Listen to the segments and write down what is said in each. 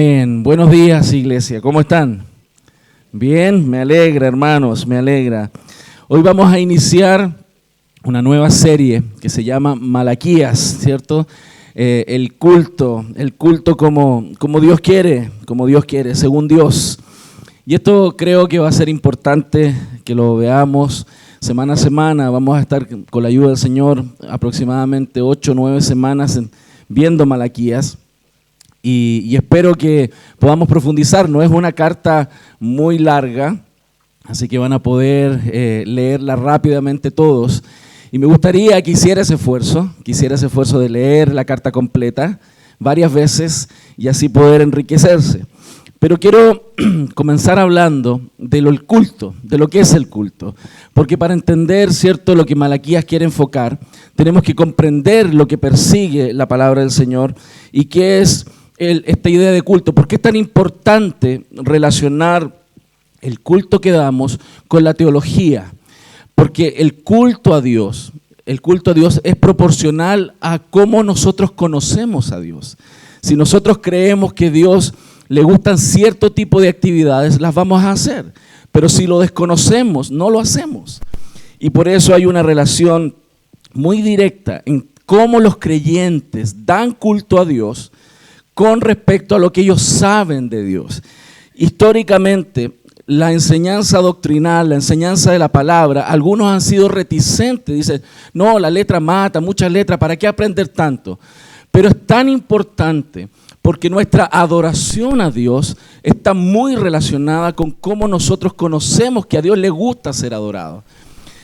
Bien, buenos días, iglesia. ¿Cómo están? Bien, me alegra, hermanos, me alegra. Hoy vamos a iniciar una nueva serie que se llama Malaquías, ¿cierto? El culto como Dios quiere, según Dios. Y esto creo que va a ser importante que lo veamos semana a semana. Vamos a estar con la ayuda del Señor aproximadamente 8 o 9 semanas viendo Malaquías. Y espero que podamos profundizar. No es una carta muy larga, así que van a poder leerla rápidamente todos. Y me gustaría que hiciera ese esfuerzo de leer la carta completa varias veces y así poder enriquecerse. Pero quiero comenzar hablando de lo que es el culto. Porque para entender, ¿cierto?, lo que Malaquías quiere enfocar, tenemos que comprender lo que persigue la palabra del Señor y qué es esta idea de culto. ¿Por qué es tan importante relacionar el culto que damos con la teología? Porque el culto a Dios es proporcional a cómo nosotros conocemos a Dios. Si nosotros creemos que a Dios le gustan cierto tipo de actividades, las vamos a hacer. Pero si lo desconocemos, no lo hacemos. Y por eso hay una relación muy directa en cómo los creyentes dan culto a Dios con respecto a lo que ellos saben de Dios. Históricamente, la enseñanza doctrinal, la enseñanza de la palabra, algunos han sido reticentes, dicen, no, la letra mata, muchas letras, ¿para qué aprender tanto? Pero es tan importante porque nuestra adoración a Dios está muy relacionada con cómo nosotros conocemos que a Dios le gusta ser adorado.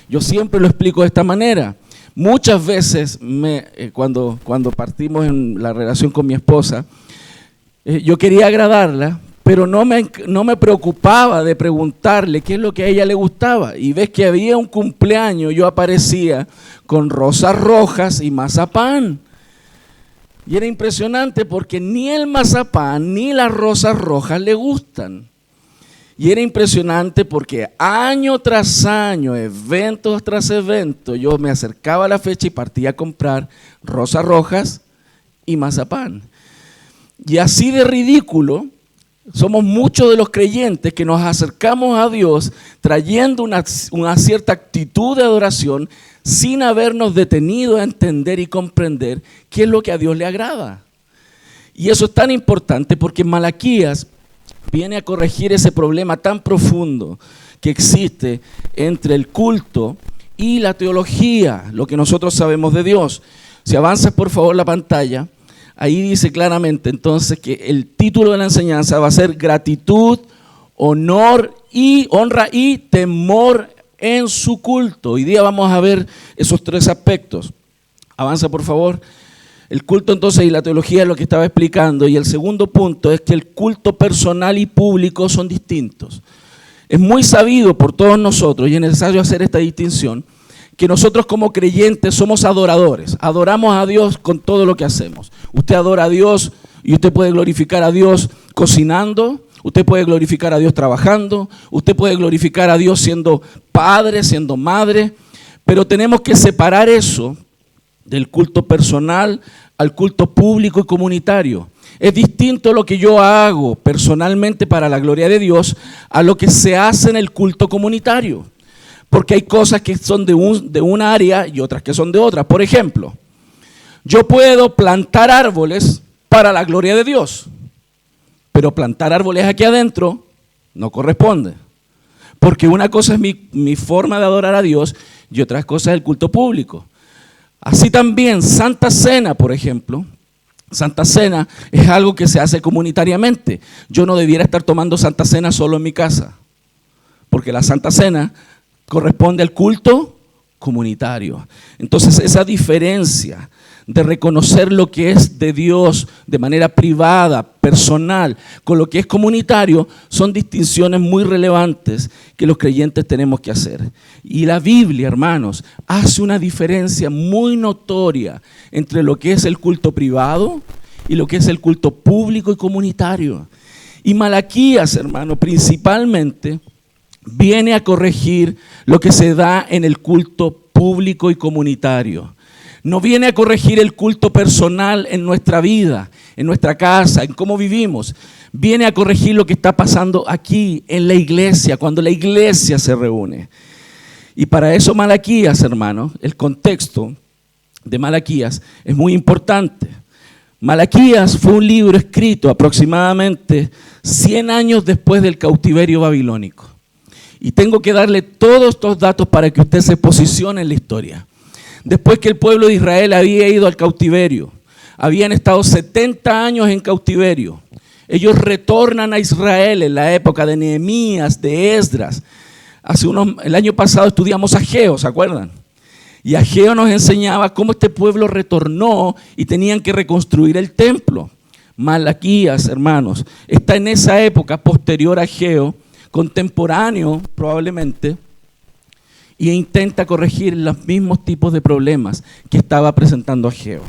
Yo siempre lo explico de esta manera. Muchas veces, cuando partimos en la relación con mi esposa, yo quería agradarla, pero no me preocupaba de preguntarle qué es lo que a ella le gustaba. Y ves que había un cumpleaños, yo aparecía con rosas rojas y mazapán. Y era impresionante porque ni el mazapán ni las rosas rojas le gustan. Y era impresionante porque año tras año, evento tras evento, yo me acercaba a la fecha y partía a comprar rosas rojas y mazapán. Y así de ridículo somos muchos de los creyentes que nos acercamos a Dios trayendo una cierta actitud de adoración sin habernos detenido a entender y comprender qué es lo que a Dios le agrada. Y eso es tan importante porque Malaquías viene a corregir ese problema tan profundo que existe entre el culto y la teología, lo que nosotros sabemos de Dios. Si avanzas por favor la pantalla, ahí dice claramente entonces que el título de la enseñanza va a ser gratitud, honra y temor en su culto. Hoy día vamos a ver esos 3 aspectos. Avanza por favor. El culto entonces y la teología es lo que estaba explicando. Y el segundo punto es que el culto personal y público son distintos. Es muy sabido por todos nosotros y es necesario hacer esta distinción, que nosotros como creyentes somos adoradores. Adoramos a Dios con todo lo que hacemos. Usted adora a Dios y usted puede glorificar a Dios cocinando, usted puede glorificar a Dios trabajando, usted puede glorificar a Dios siendo padre, siendo madre, pero tenemos que separar eso del culto personal al culto público y comunitario. Es distinto lo que yo hago personalmente para la gloria de Dios a lo que se hace en el culto comunitario. Porque hay cosas que son de una área y otras que son de otra. Por ejemplo, yo puedo plantar árboles para la gloria de Dios, pero plantar árboles aquí adentro no corresponde. Porque una cosa es mi forma de adorar a Dios y otra cosa es el culto público. Así también, Santa Cena, por ejemplo, Santa Cena es algo que se hace comunitariamente. Yo no debiera estar tomando Santa Cena solo en mi casa, porque la Santa Cena corresponde al culto comunitario. Entonces, esa diferencia de reconocer lo que es de Dios de manera privada, personal, con lo que es comunitario, son distinciones muy relevantes que los creyentes tenemos que hacer. Y la Biblia, hermanos, hace una diferencia muy notoria entre lo que es el culto privado y lo que es el culto público y comunitario. Y Malaquías, hermano, principalmente viene a corregir lo que se da en el culto público y comunitario. No viene a corregir el culto personal en nuestra vida, en nuestra casa, en cómo vivimos. Viene a corregir lo que está pasando aquí en la iglesia, cuando la iglesia se reúne. Y para eso Malaquías, hermanos, el contexto de Malaquías es muy importante. Malaquías fue un libro escrito aproximadamente 100 años después del cautiverio babilónico. Y tengo que darle todos estos datos para que usted se posicione en la historia. Después que el pueblo de Israel había ido al cautiverio, habían estado 70 años en cautiverio. Ellos retornan a Israel en la época de Nehemías, de Esdras. El año pasado estudiamos a Ageo, ¿se acuerdan? Y Ageo nos enseñaba cómo este pueblo retornó y tenían que reconstruir el templo. Malaquías, hermanos, está en esa época posterior a Ageo, contemporáneo probablemente, e intenta corregir los mismos tipos de problemas que estaba presentando Ageo.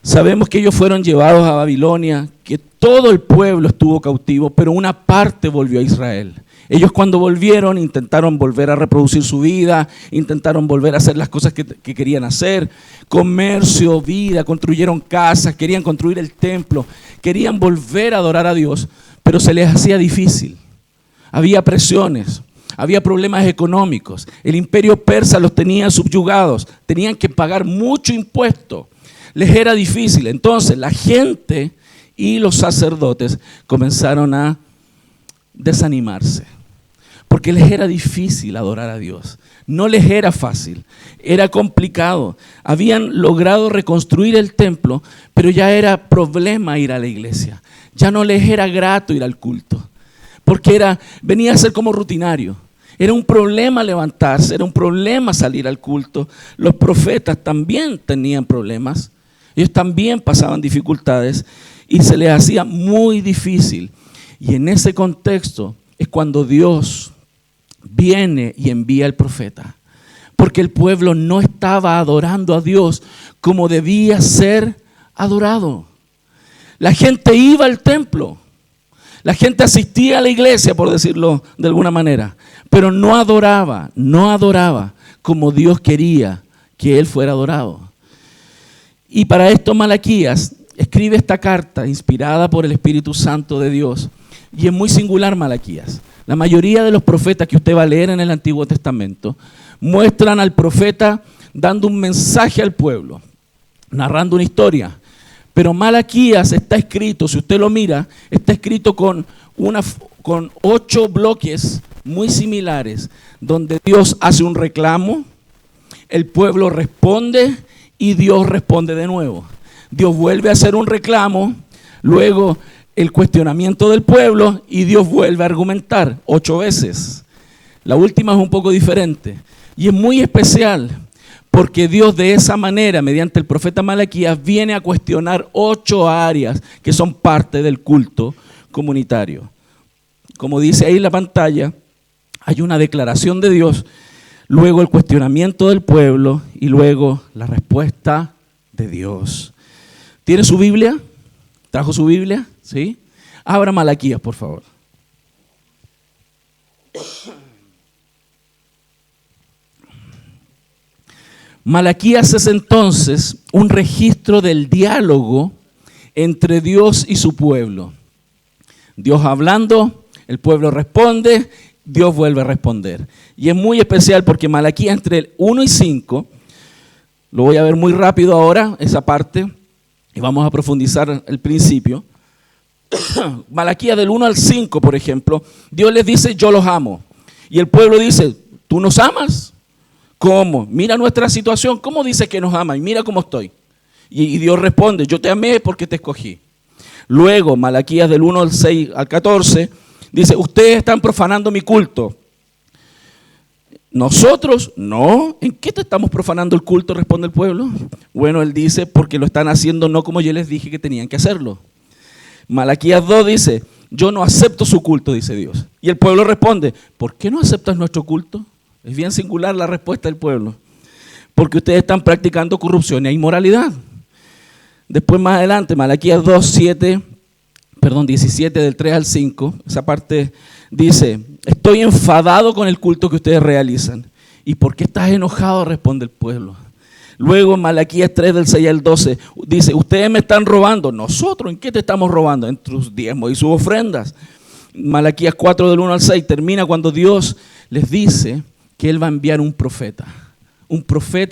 Sabemos que ellos fueron llevados a Babilonia, que todo el pueblo estuvo cautivo, pero una parte volvió a Israel. Ellos cuando volvieron intentaron volver a reproducir su vida, intentaron volver a hacer las cosas que querían hacer, comercio, vida, construyeron casas, querían construir el templo, querían volver a adorar a Dios, pero se les hacía difícil. Había presiones, había problemas económicos, el imperio persa los tenía subyugados, tenían que pagar mucho impuesto. Les era difícil. Entonces la gente y los sacerdotes comenzaron a desanimarse, porque les era difícil adorar a Dios. No les era fácil, era complicado. Habían logrado reconstruir el templo, pero ya era problema ir a la iglesia. Ya no les era grato ir al culto, porque venía a ser como rutinario. Era un problema levantarse, era un problema salir al culto. Los profetas también tenían problemas. Ellos también pasaban dificultades y se les hacía muy difícil. Y en ese contexto es cuando Dios viene y envía al profeta. Porque el pueblo no estaba adorando a Dios como debía ser adorado. La gente iba al templo. La gente asistía a la iglesia, por decirlo de alguna manera. Pero no adoraba como Dios quería que él fuera adorado. Y para esto Malaquías escribe esta carta inspirada por el Espíritu Santo de Dios. Y es muy singular Malaquías. La mayoría de los profetas que usted va a leer en el Antiguo Testamento muestran al profeta dando un mensaje al pueblo, narrando una historia. Pero Malaquías está escrito, si usted lo mira, está escrito con 8 bloques muy similares, donde Dios hace un reclamo, el pueblo responde y Dios responde de nuevo. Dios vuelve a hacer un reclamo, luego el cuestionamiento del pueblo y Dios vuelve a argumentar 8 veces. La última es un poco diferente y es muy especial porque Dios de esa manera, mediante el profeta Malaquías, viene a cuestionar 8 áreas que son parte del culto comunitario. Como dice ahí en la pantalla, hay una declaración de Dios, luego el cuestionamiento del pueblo y luego la respuesta de Dios. ¿Tiene su Biblia? ¿Trajo su Biblia? ¿Sí? Abra Malaquías, por favor. Malaquías es entonces un registro del diálogo entre Dios y su pueblo. Dios hablando, el pueblo responde, Dios vuelve a responder. Y es muy especial porque Malaquías entre el 1 y 5, lo voy a ver muy rápido ahora, esa parte, y vamos a profundizar el principio. Malaquías del 1 al 5, por ejemplo, Dios les dice, yo los amo. Y el pueblo dice, ¿tú nos amas? ¿Cómo? Mira nuestra situación, ¿cómo dices que nos amas? Y mira cómo estoy. Y Dios responde, yo te amé porque te escogí. Luego, Malaquías del 1 al 6 al 14, dice, ustedes están profanando mi culto. Nosotros, no. ¿En qué te estamos profanando el culto? Responde el pueblo. Bueno, él dice, porque lo están haciendo no como yo les dije que tenían que hacerlo. Malaquías 2 dice, yo no acepto su culto, dice Dios. Y el pueblo responde, ¿por qué no aceptas nuestro culto? Es bien singular la respuesta del pueblo. Porque ustedes están practicando corrupción e inmoralidad. Después más adelante, Malaquías 17 del 3 al 5, esa parte dice, estoy enfadado con el culto que ustedes realizan. ¿Y por qué estás enojado? Responde el pueblo. Luego Malaquías 3 del 6 al 12 dice, ustedes me están robando. ¿Nosotros en qué te estamos robando? En tus diezmos y sus ofrendas. Malaquías 4 del 1 al 6 termina cuando Dios les dice que Él va a enviar un profeta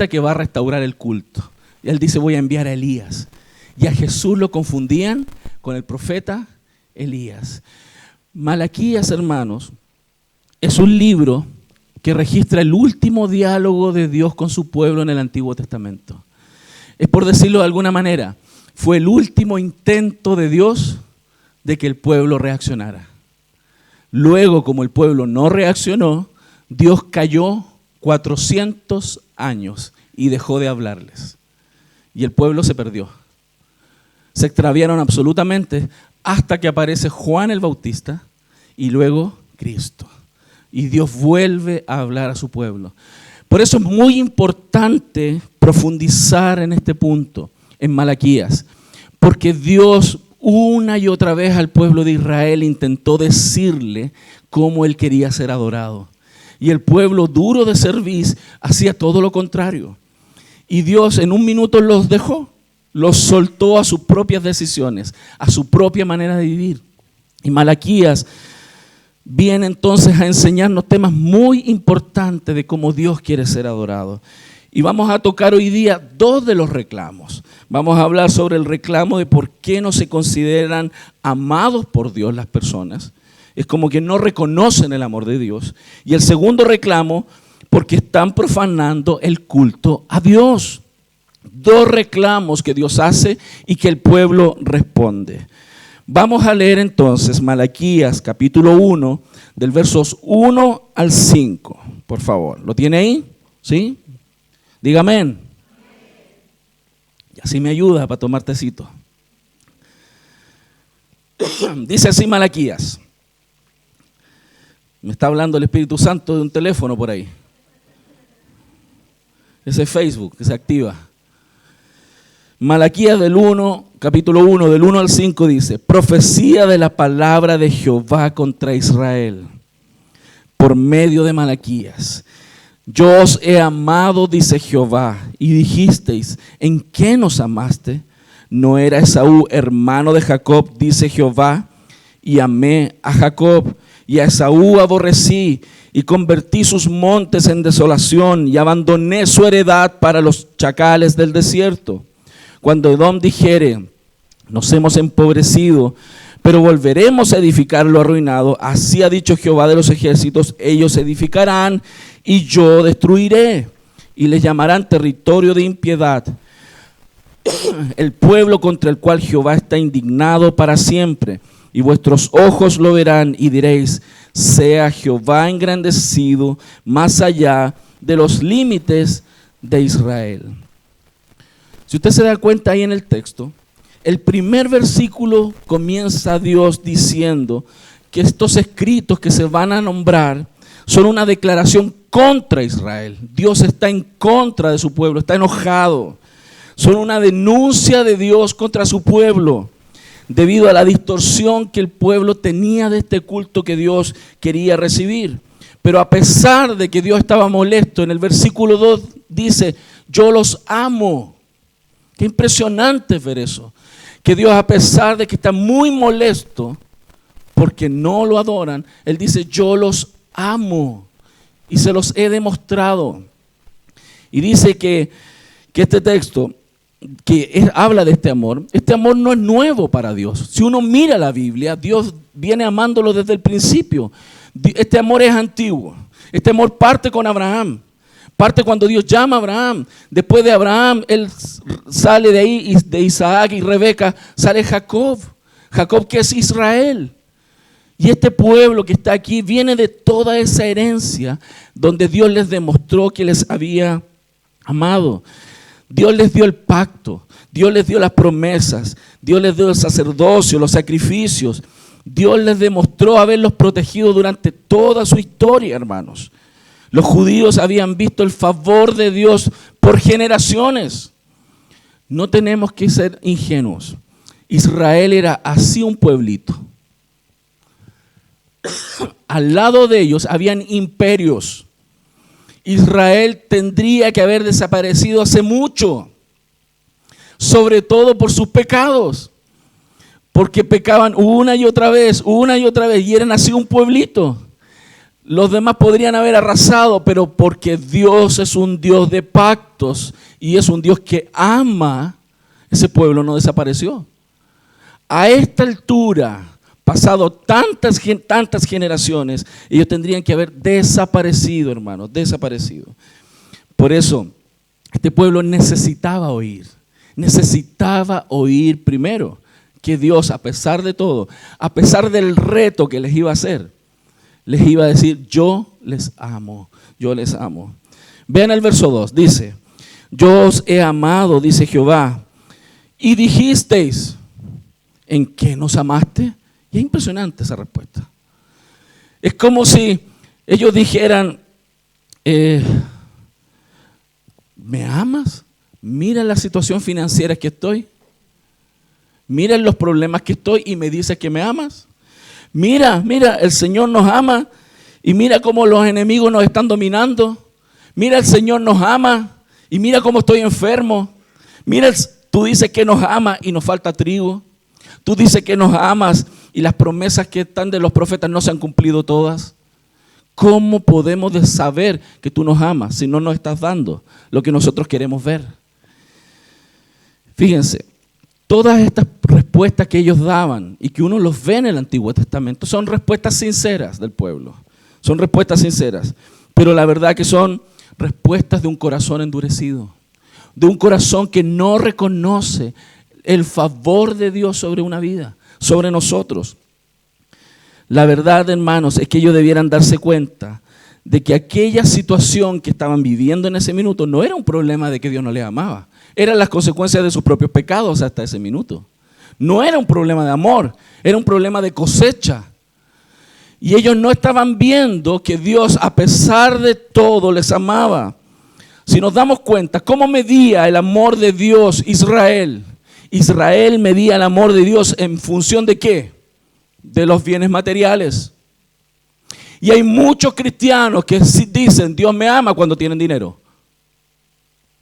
que va a restaurar el culto. Y Él dice, voy a enviar a Elías. Y a Jesús lo confundían con el profeta Elías. Malaquías, hermanos, es un libro que registra el último diálogo de Dios con su pueblo en el Antiguo Testamento. Es por decirlo de alguna manera, fue el último intento de Dios de que el pueblo reaccionara. Luego, como el pueblo no reaccionó, Dios cayó 400 años y dejó de hablarles. Y el pueblo se perdió. Se extraviaron absolutamente hasta que aparece Juan el Bautista y luego Cristo. Y Dios vuelve a hablar a su pueblo. Por eso es muy importante profundizar en este punto, en Malaquías, porque Dios una y otra vez al pueblo de Israel intentó decirle cómo Él quería ser adorado. Y el pueblo duro de cerviz hacía todo lo contrario. Y Dios en un minuto los dejó, los soltó a sus propias decisiones, a su propia manera de vivir. Y Malaquías viene entonces a enseñarnos temas muy importantes de cómo Dios quiere ser adorado. Y vamos a tocar hoy día dos de los reclamos. Vamos a hablar sobre el reclamo de por qué no se consideran amados por Dios las personas. Es como que no reconocen el amor de Dios. Y el segundo reclamo, porque están profanando el culto a Dios. Dos reclamos que Dios hace y que el pueblo responde. Vamos a leer entonces Malaquías capítulo 1, del versos 1 al 5, por favor. ¿Lo tiene ahí? ¿Sí? Dígame. Amén. Y así me ayuda para tomar tecito. Dice así Malaquías. Me está hablando el Espíritu Santo de un teléfono por ahí. Ese es Facebook que se activa. Malaquías capítulo 1, del 1 al 5 dice, profecía de la palabra de Jehová contra Israel, por medio de Malaquías. Yo os he amado, dice Jehová, y dijisteis, ¿en qué nos amaste? ¿No era Esaú hermano de Jacob, dice Jehová? Y amé a Jacob, y a Esaú aborrecí, y convertí sus montes en desolación, y abandoné su heredad para los chacales del desierto. Cuando Edom dijere, nos hemos empobrecido, pero volveremos a edificar lo arruinado, así ha dicho Jehová de los ejércitos, ellos edificarán y yo destruiré, y les llamarán territorio de impiedad, el pueblo contra el cual Jehová está indignado para siempre, y vuestros ojos lo verán y diréis, sea Jehová engrandecido más allá de los límites de Israel. Si usted se da cuenta ahí en el texto, el primer versículo comienza Dios diciendo que estos escritos que se van a nombrar son una declaración contra Israel. Dios está en contra de su pueblo, está enojado. Son una denuncia de Dios contra su pueblo, debido a la distorsión que el pueblo tenía de este culto que Dios quería recibir. Pero a pesar de que Dios estaba molesto, en el versículo 2 dice, yo los amo. Qué impresionante ver eso. Que Dios, a pesar de que está muy molesto porque no lo adoran, Él dice, yo los amo y se los he demostrado. Y dice que este texto habla de este amor no es nuevo para Dios. Si uno mira la Biblia, Dios viene amándolo desde el principio. Este amor es antiguo. Este amor parte con Abraham. Parte cuando Dios llama a Abraham. Después de Abraham, él sale de ahí, de Isaac y Rebeca, sale Jacob. Jacob, que es Israel. Y este pueblo que está aquí viene de toda esa herencia donde Dios les demostró que les había amado. Dios les dio el pacto, Dios les dio las promesas, Dios les dio el sacerdocio, los sacrificios. Dios les demostró haberlos protegido durante toda su historia, hermanos. Los judíos habían visto el favor de Dios por generaciones. No tenemos que ser ingenuos. Israel era así un pueblito. Al lado de ellos habían imperios. Israel tendría que haber desaparecido hace mucho, sobre todo por sus pecados, porque pecaban una y otra vez, y eran así un pueblito. Los demás podrían haber arrasado, pero porque Dios es un Dios de pactos y es un Dios que ama, ese pueblo no desapareció. A esta altura, pasado tantas generaciones, ellos tendrían que haber desaparecido, hermanos, desaparecido. Por eso, este pueblo necesitaba oír primero que Dios, a pesar de todo, a pesar del reto que les iba a hacer, les iba a decir, yo les amo, yo les amo. Vean el verso 2, dice, yo os he amado, dice Jehová, y dijisteis, ¿en qué nos amaste? Y es impresionante esa respuesta. Es como si ellos dijeran, ¿me amas? Mira la situación financiera que estoy. Mira los problemas que estoy y me dices que me amas. Mira, el Señor nos ama y mira cómo los enemigos nos están dominando. Mira, el Señor nos ama y mira cómo estoy enfermo. Mira, tú dices que nos amas y nos falta trigo. Tú dices que nos amas y las promesas que están de los profetas no se han cumplido todas. ¿Cómo podemos saber que tú nos amas si no nos estás dando lo que nosotros queremos ver? Fíjense, todas estas respuestas que ellos daban y que uno los ve en el Antiguo Testamento son respuestas sinceras del pueblo. Son respuestas sinceras, pero la verdad que son respuestas de un corazón endurecido, de un corazón que no reconoce el favor de Dios sobre una vida, sobre nosotros. La verdad, hermanos, es que ellos debieran darse cuenta de que aquella situación que estaban viviendo en ese minuto no era un problema de que Dios no les amaba, eran las consecuencias de sus propios pecados hasta ese minuto. No era un problema de amor, era un problema de cosecha. Y ellos no estaban viendo que Dios, a pesar de todo, les amaba. Si nos damos cuenta, ¿cómo medía el amor de Dios Israel? Israel medía el amor de Dios en función de ¿qué? De los bienes materiales. Y hay muchos cristianos que dicen, Dios me ama cuando tienen dinero.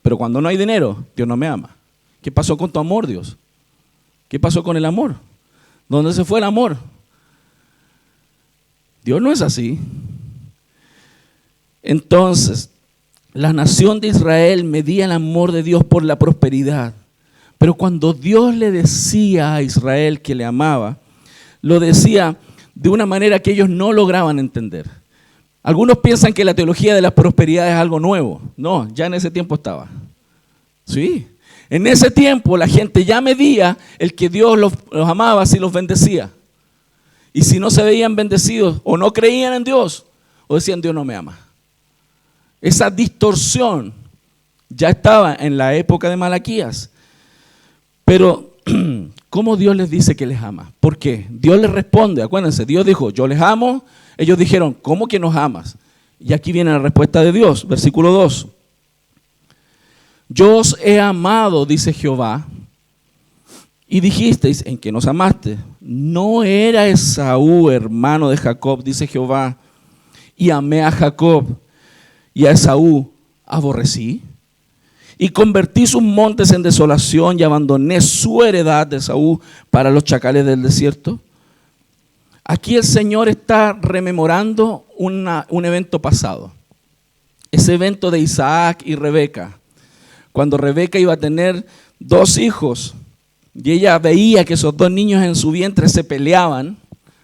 Pero cuando no hay dinero, Dios no me ama. ¿Qué pasó con tu amor, Dios? ¿Qué pasó con el amor? ¿Dónde se fue el amor? Dios no es así. Entonces, la nación de Israel medía el amor de Dios por la prosperidad. Pero cuando Dios le decía a Israel que le amaba, lo decía de una manera que ellos no lograban entender. Algunos piensan que la teología de la prosperidad es algo nuevo. No, ya en ese tiempo estaba. Sí, en ese tiempo la gente ya medía el que Dios los amaba si los bendecía. Y si no se veían bendecidos o no creían en Dios o decían Dios no me ama. Esa distorsión ya estaba en la época de Malaquías. Pero, ¿cómo Dios les dice que les ama? ¿Por qué? Dios les responde, acuérdense, Dios dijo, yo les amo. Ellos dijeron, ¿cómo que nos amas? Y aquí viene la respuesta de Dios, versículo 2. Yo os he amado, dice Jehová, y dijisteis, ¿en qué nos amaste? No era Esaú, hermano de Jacob, dice Jehová, y amé a Jacob, y a Esaú aborrecí. Y convertí sus montes en desolación y abandoné su heredad de Esaú para los chacales del desierto. Aquí el Señor está rememorando un evento pasado. Ese evento de Isaac y Rebeca. Cuando Rebeca iba a tener 2 hijos y ella veía que esos 2 niños en su vientre se peleaban,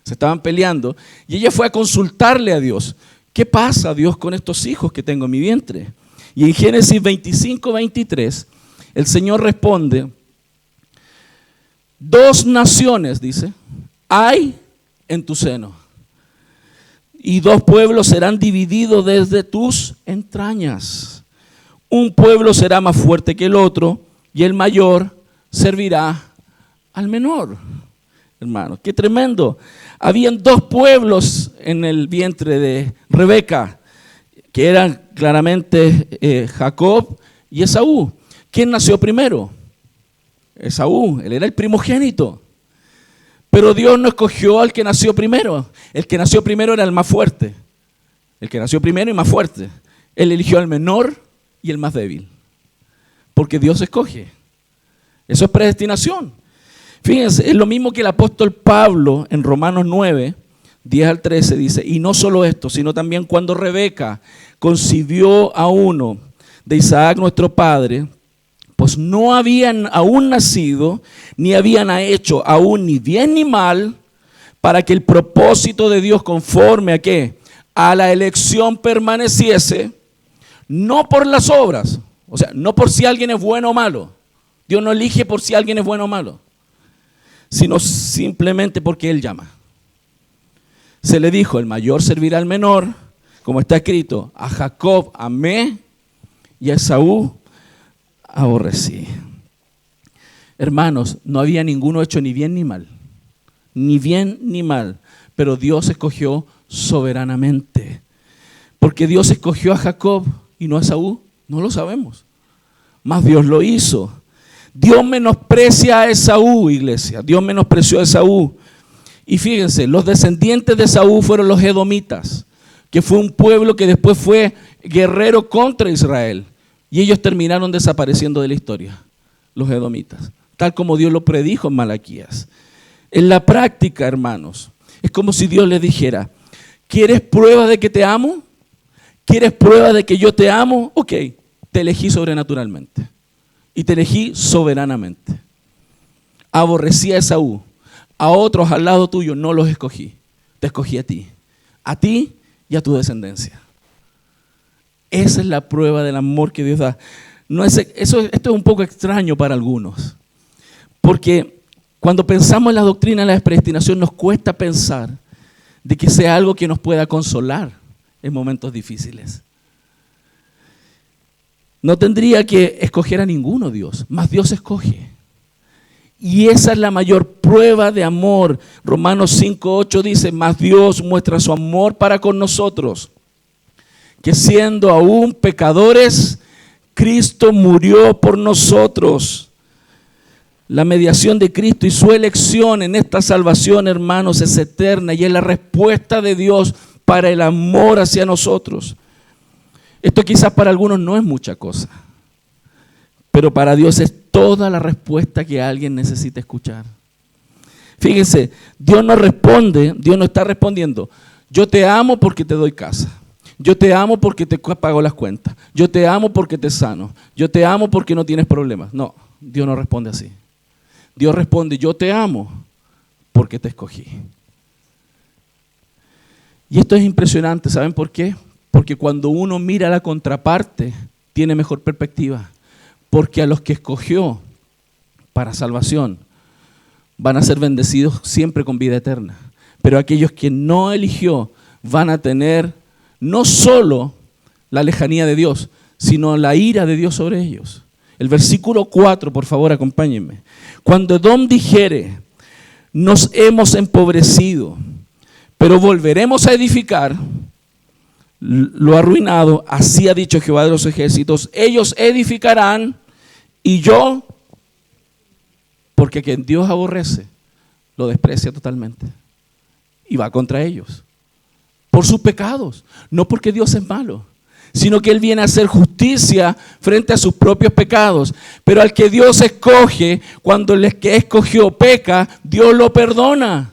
se estaban peleando, y ella fue a consultarle a Dios. ¿Qué pasa, Dios, con estos hijos que tengo en mi vientre? Y en Génesis 25:23, el Señor responde, 2 naciones, dice, hay en tu seno, y 2 pueblos serán divididos desde tus entrañas. Un pueblo será más fuerte que el otro, y el mayor servirá al menor. Hermano, qué tremendo. Habían 2 pueblos en el vientre de Rebeca, que eran claramente Jacob y Esaú. ¿Quién nació primero? Esaú, él era el primogénito. Pero Dios no escogió al que nació primero. El que nació primero era el más fuerte. El que nació primero y más fuerte. Él eligió al menor y el más débil. Porque Dios escoge. Eso es predestinación. Fíjense, es lo mismo que el apóstol Pablo en Romanos 9, 10 al 13 dice, y no solo esto, sino también cuando Rebeca concibió a uno de Isaac nuestro padre, pues no habían aún nacido, ni habían hecho aún ni bien ni mal, para que el propósito de Dios conforme a ¿qué? A la elección permaneciese, no por las obras, o sea, no por si alguien es bueno o malo. Dios no elige por si alguien es bueno o malo, sino simplemente porque Él llama. Se le dijo, el mayor servirá al menor, como está escrito, a Jacob amé y a Esaú aborrecí. Hermanos, no había ninguno hecho ni bien ni mal, ni bien ni mal, pero Dios escogió soberanamente. Porque Dios escogió a Jacob y no a Esaú, no lo sabemos, mas Dios lo hizo. Dios menosprecia a Esaú, iglesia. Dios menospreció a Esaú. Y fíjense, los descendientes de Esaú fueron los edomitas, que fue un pueblo que después fue guerrero contra Israel. Y ellos terminaron desapareciendo de la historia, los edomitas, tal como Dios lo predijo en Malaquías. En la práctica, hermanos, es como si Dios les dijera, ¿quieres prueba de que te amo? ¿Quieres prueba de que yo te amo? Ok, te elegí sobrenaturalmente. Y te elegí soberanamente. Aborrecí a Esaú. A otros al lado tuyo no los escogí. Te escogí a ti y a tu descendencia. Esa es la prueba del amor que Dios da. Esto es un poco extraño para algunos. Porque cuando pensamos en la doctrina de la predestinación nos cuesta pensar de que sea algo que nos pueda consolar en momentos difíciles. No tendría que escoger a ninguno Dios, mas Dios escoge. Y esa es la mayor prueba de amor. Romanos 5:8 dice, mas Dios muestra su amor para con nosotros, que siendo aún pecadores, Cristo murió por nosotros. La mediación de Cristo y su elección en esta salvación, hermanos, es eterna y es la respuesta de Dios para el amor hacia nosotros. Esto quizás para algunos no es mucha cosa, pero para Dios es toda la respuesta que alguien necesita escuchar. Fíjense, Dios no responde, Dios no está respondiendo, yo te amo porque te doy casa, yo te amo porque te pago las cuentas, yo te amo porque te sano, yo te amo porque no tienes problemas. No, Dios no responde así. Dios responde, yo te amo porque te escogí. Y esto es impresionante, ¿saben por qué? Porque cuando uno mira la contraparte, tiene mejor perspectiva. Porque a los que escogió para salvación van a ser bendecidos siempre con vida eterna. Pero aquellos que no eligió van a tener no solo la lejanía de Dios, sino la ira de Dios sobre ellos. El versículo 4, por favor, acompáñenme. Cuando Edom dijere, nos hemos empobrecido, pero volveremos a edificar lo arruinado, así ha dicho Jehová de los ejércitos, ellos edificarán y yo, porque quien Dios aborrece, lo desprecia totalmente y va contra ellos por sus pecados, no porque Dios es malo, sino que Él viene a hacer justicia frente a sus propios pecados. Pero al que Dios escoge, cuando el que escogió peca, Dios lo perdona.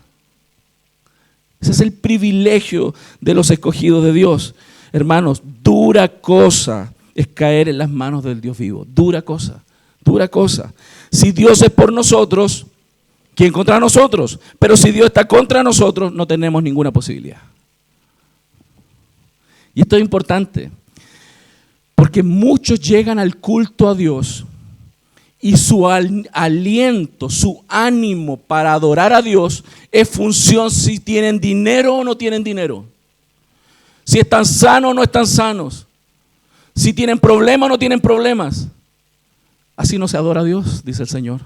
Ese es el privilegio de los escogidos de Dios. Hermanos, dura cosa es caer en las manos del Dios vivo. Dura cosa, dura cosa. Si Dios es por nosotros, ¿quién contra nosotros? Pero si Dios está contra nosotros, no tenemos ninguna posibilidad. Y esto es importante, porque muchos llegan al culto a Dios y su aliento, su ánimo para adorar a Dios es función si tienen dinero o no tienen dinero. Si están sanos o no están sanos. Si tienen problemas o no tienen problemas. Así no se adora a Dios, dice el Señor.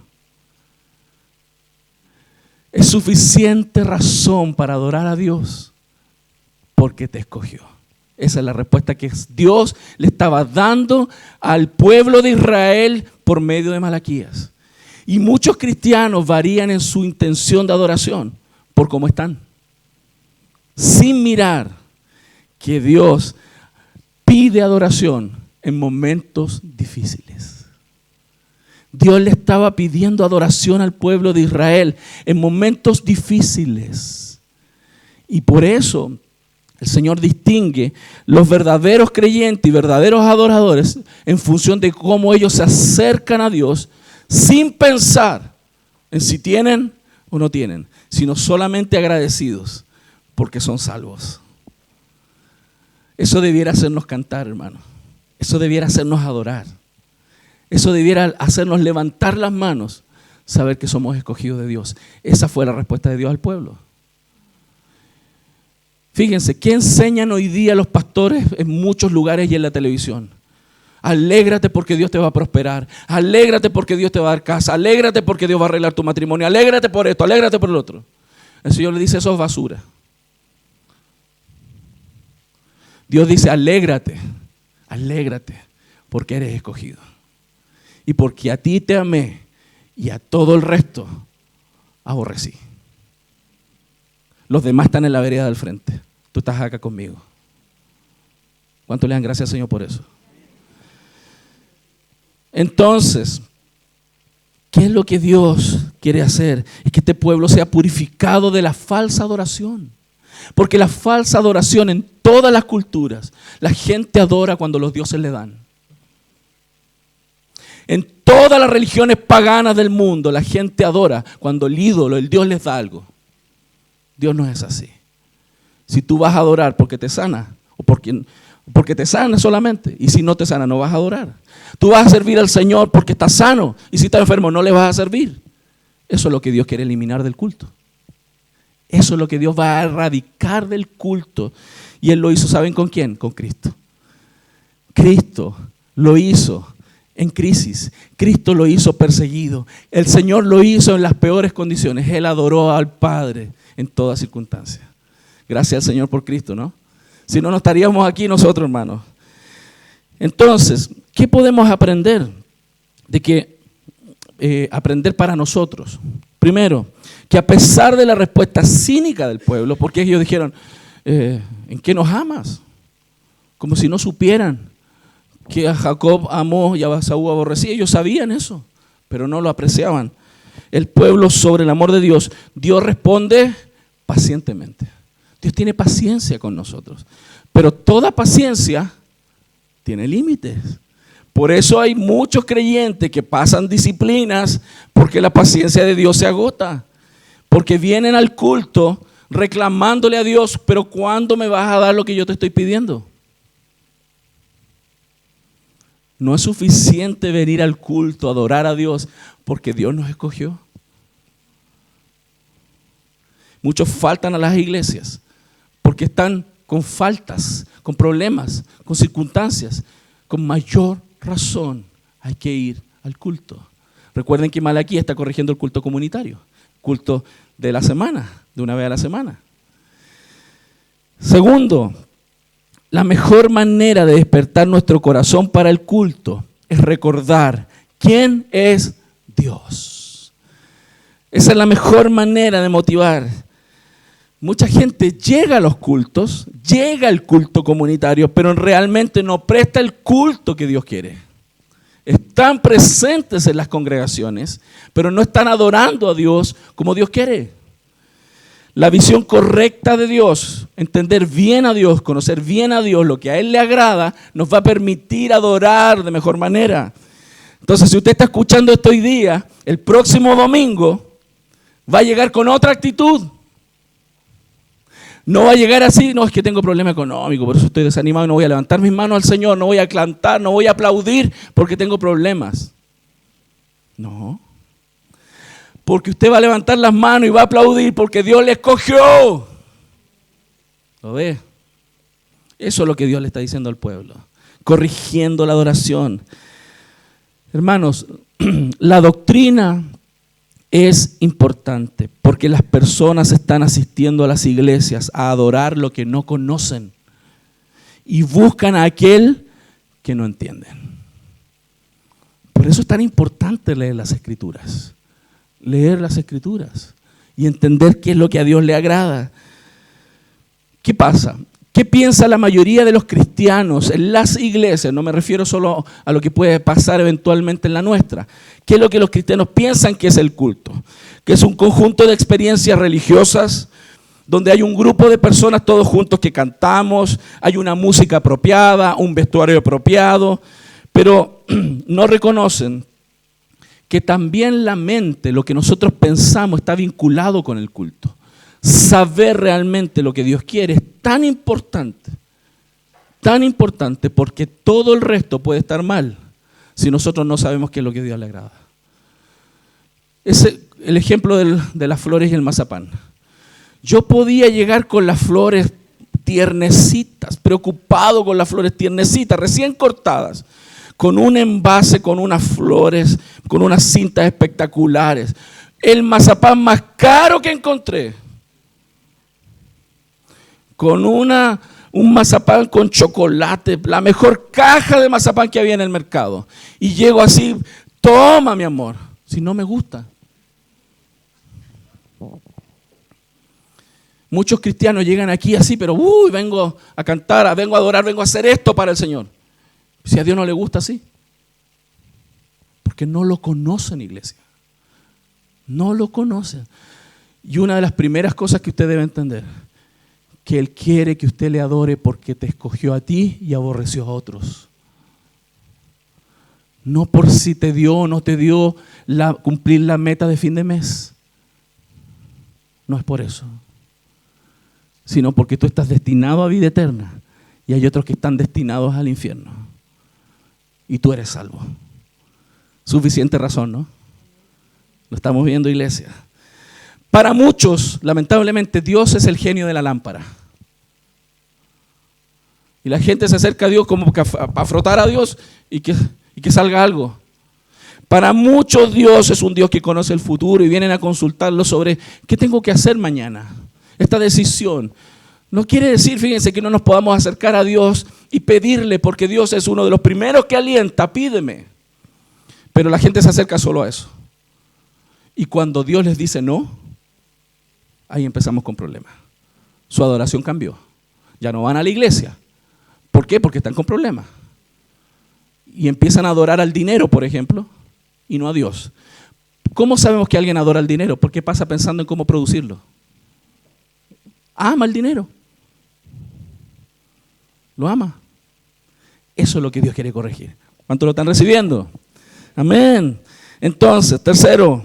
Es suficiente razón para adorar a Dios porque te escogió. Esa es la respuesta que Dios le estaba dando al pueblo de Israel por medio de Malaquías. Y muchos cristianos varían en su intención de adoración por cómo están, sin mirar que Dios pide adoración en momentos difíciles. Dios le estaba pidiendo adoración al pueblo de Israel en momentos difíciles. Y por eso el Señor distingue los verdaderos creyentes y verdaderos adoradores en función de cómo ellos se acercan a Dios sin pensar en si tienen o no tienen, sino solamente agradecidos porque son salvos. Eso debiera hacernos cantar, hermano. Eso debiera hacernos adorar. Eso debiera hacernos levantar las manos, saber que somos escogidos de Dios. Esa fue la respuesta de Dios al pueblo. Fíjense, ¿qué enseñan hoy día los pastores en muchos lugares y en la televisión? Alégrate porque Dios te va a prosperar. Alégrate porque Dios te va a dar casa. Alégrate porque Dios va a arreglar tu matrimonio. Alégrate por esto, alégrate por el otro. El Señor le dice, eso es basura. Dios dice, alégrate, alégrate porque eres escogido. Y porque a ti te amé y a todo el resto aborrecí. Los demás están en la vereda del frente. Tú estás acá conmigo. ¿Cuánto le dan gracias al Señor por eso? Entonces, ¿qué es lo que Dios quiere hacer? Es que este pueblo sea purificado de la falsa adoración. Porque la falsa adoración en todas las culturas, la gente adora cuando los dioses le dan. En todas las religiones paganas del mundo, la gente adora cuando el ídolo, el Dios les da algo. Dios no es así. Si tú vas a adorar porque te sana, o porque te sana solamente, y si no te sana no vas a adorar. Tú vas a servir al Señor porque estás sano, y si estás enfermo no le vas a servir. Eso es lo que Dios quiere eliminar del culto. Eso es lo que Dios va a erradicar del culto. Y Él lo hizo, ¿saben con quién? Con Cristo. Cristo lo hizo en crisis. Cristo lo hizo perseguido. El Señor lo hizo en las peores condiciones. Él adoró al Padre en toda circunstancia. Gracias al Señor por Cristo, ¿no? Si no, no estaríamos aquí nosotros, hermanos. Entonces, ¿qué podemos aprender? Aprender para nosotros. Primero, que a pesar de la respuesta cínica del pueblo, porque ellos dijeron, ¿en qué nos amas? Como si no supieran que a Jacob amó y a Esaú aborrecía. Ellos sabían eso, pero no lo apreciaban. El pueblo sobre el amor de Dios, Dios responde pacientemente. Dios tiene paciencia con nosotros, pero toda paciencia tiene límites. Por eso hay muchos creyentes que pasan disciplinas porque la paciencia de Dios se agota. Porque vienen al culto reclamándole a Dios, pero ¿cuándo me vas a dar lo que yo te estoy pidiendo? No es suficiente venir al culto, adorar a Dios, porque Dios nos escogió. Muchos faltan a las iglesias porque están con faltas, con problemas, con circunstancias. Con mayor razón hay que ir al culto. Recuerden que Malaquías está corrigiendo el culto comunitario, culto de la semana, de una vez a la semana. Segundo, la mejor manera de despertar nuestro corazón para el culto es recordar quién es Dios. Esa es la mejor manera de motivar. Mucha gente llega a los cultos, llega al culto comunitario, pero realmente no presta el culto que Dios quiere. Están presentes en las congregaciones, pero no están adorando a Dios como Dios quiere. La visión correcta de Dios, entender bien a Dios, conocer bien a Dios, lo que a Él le agrada, nos va a permitir adorar de mejor manera. Entonces, si usted está escuchando esto hoy día, el próximo domingo va a llegar con otra actitud. No va a llegar así, no, es que tengo problema económico, por eso estoy desanimado y no voy a levantar mis manos al Señor, no voy a cantar, no voy a aplaudir porque tengo problemas. No. Porque usted va a levantar las manos y va a aplaudir porque Dios le escogió. ¿Lo ve? Eso es lo que Dios le está diciendo al pueblo, corrigiendo la adoración. Hermanos, la doctrina es importante porque las personas están asistiendo a las iglesias a adorar lo que no conocen y buscan a aquel que no entienden. Por eso es tan importante leer las Escrituras y entender qué es lo que a Dios le agrada. ¿Qué pasa? ¿Qué piensa la mayoría de los cristianos en las iglesias? No me refiero solo a lo que puede pasar eventualmente en la nuestra. ¿Qué es lo que los cristianos piensan que es el culto? Que es un conjunto de experiencias religiosas donde hay un grupo de personas todos juntos que cantamos, hay una música apropiada, un vestuario apropiado, pero no reconocen que también la mente, lo que nosotros pensamos, está vinculado con el culto. Saber realmente lo que Dios quiere es tan importante porque todo el resto puede estar mal si nosotros no sabemos qué es lo que a Dios le agrada. El ejemplo de las flores y el mazapán. Yo podía llegar con las flores tiernecitas, preocupado con las flores tiernecitas, recién cortadas, con un envase, con unas flores, con unas cintas espectaculares. El mazapán más caro que encontré. Con un mazapán con chocolate, la mejor caja de mazapán que había en el mercado. Y llego así, toma mi amor, si no me gusta. Muchos cristianos llegan aquí así, pero vengo a cantar, vengo a adorar, vengo a hacer esto para el Señor. Si a Dios no le gusta así. Porque no lo conocen, iglesia. No lo conocen. Y una de las primeras cosas que usted debe entender, que Él quiere que usted le adore porque te escogió a ti y aborreció a otros. No por si te dio o no te dio cumplir la meta de fin de mes. No es por eso. Sino porque tú estás destinado a vida eterna y hay otros que están destinados al infierno. Y tú eres salvo. Suficiente razón, ¿no? Lo estamos viendo, iglesia. Para muchos, lamentablemente, Dios es el genio de la lámpara. Y la gente se acerca a Dios como para frotar a Dios y que salga algo. Para muchos Dios es un Dios que conoce el futuro y vienen a consultarlo sobre qué tengo que hacer mañana. Esta decisión. No quiere decir, fíjense, que no nos podamos acercar a Dios y pedirle, porque Dios es uno de los primeros que alienta, pídeme. Pero la gente se acerca solo a eso. Y cuando Dios les dice no, ahí empezamos con problemas. Su adoración cambió. Ya no van a la iglesia. ¿Por qué? Porque están con problemas. Y empiezan a adorar al dinero, por ejemplo, y no a Dios. ¿Cómo sabemos que alguien adora al dinero? Porque pasa pensando en cómo producirlo. Ama el dinero. Lo ama. Eso es lo que Dios quiere corregir. ¿Cuántos lo están recibiendo? Amén. Entonces, tercero,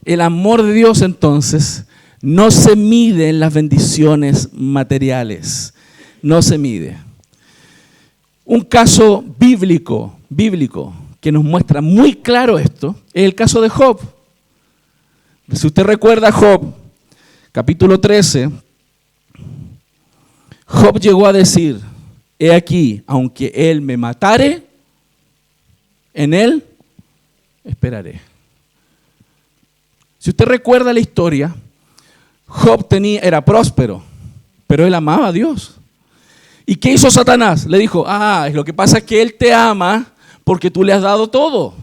el amor de Dios entonces no se mide en las bendiciones materiales. No se mide. Un caso bíblico que nos muestra muy claro esto es el caso de Job. Si usted recuerda Job, capítulo 13, Job llegó a decir, he aquí, aunque él me matare, en él esperaré. Si usted recuerda la historia, Job era próspero, pero él amaba a Dios. ¿Y qué hizo Satanás? Le dijo, lo que pasa es que él te ama porque tú le has dado todo.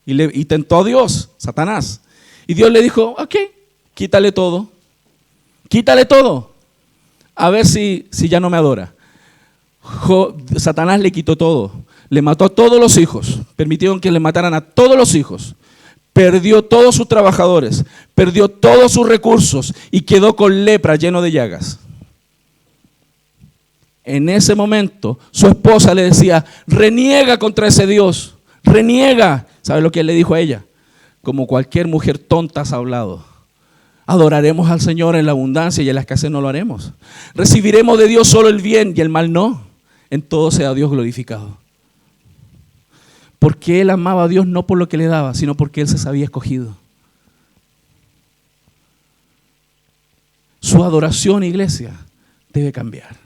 Y tentó a Dios, Satanás. Y Dios le dijo, ok, quítale todo. Quítale todo. A ver si ya no me adora. Satanás le quitó todo. Le mató a todos los hijos. Permitieron que le mataran a todos los hijos. Perdió todos sus trabajadores. Perdió todos sus recursos. Y quedó con lepra, lleno de llagas. En ese momento, su esposa le decía, reniega contra ese Dios. Reniega. ¿Sabe lo que él le dijo a ella? Como cualquier mujer tonta has hablado. Adoraremos al Señor en la abundancia y en la escasez no lo haremos. Recibiremos de Dios solo el bien y el mal no. En todo sea Dios glorificado. Porque él amaba a Dios no por lo que le daba, sino porque él se sabía escogido. Su adoración, iglesia, debe cambiar.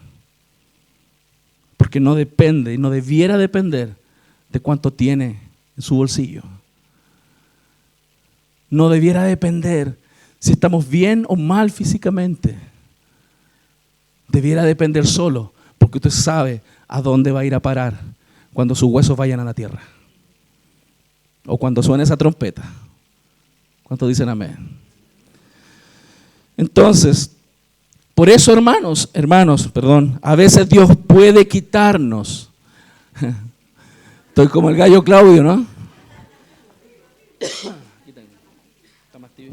Porque no depende y no debiera depender de cuánto tiene en su bolsillo. No debiera depender si estamos bien o mal físicamente. Debiera depender solo porque usted sabe a dónde va a ir a parar cuando sus huesos vayan a la tierra. O cuando suene esa trompeta. ¿Cuántos dicen amén? Entonces, Por eso, hermanos, a veces Dios puede quitarnos. Estoy como el gallo Claudio, ¿no? ¿Está más tibio?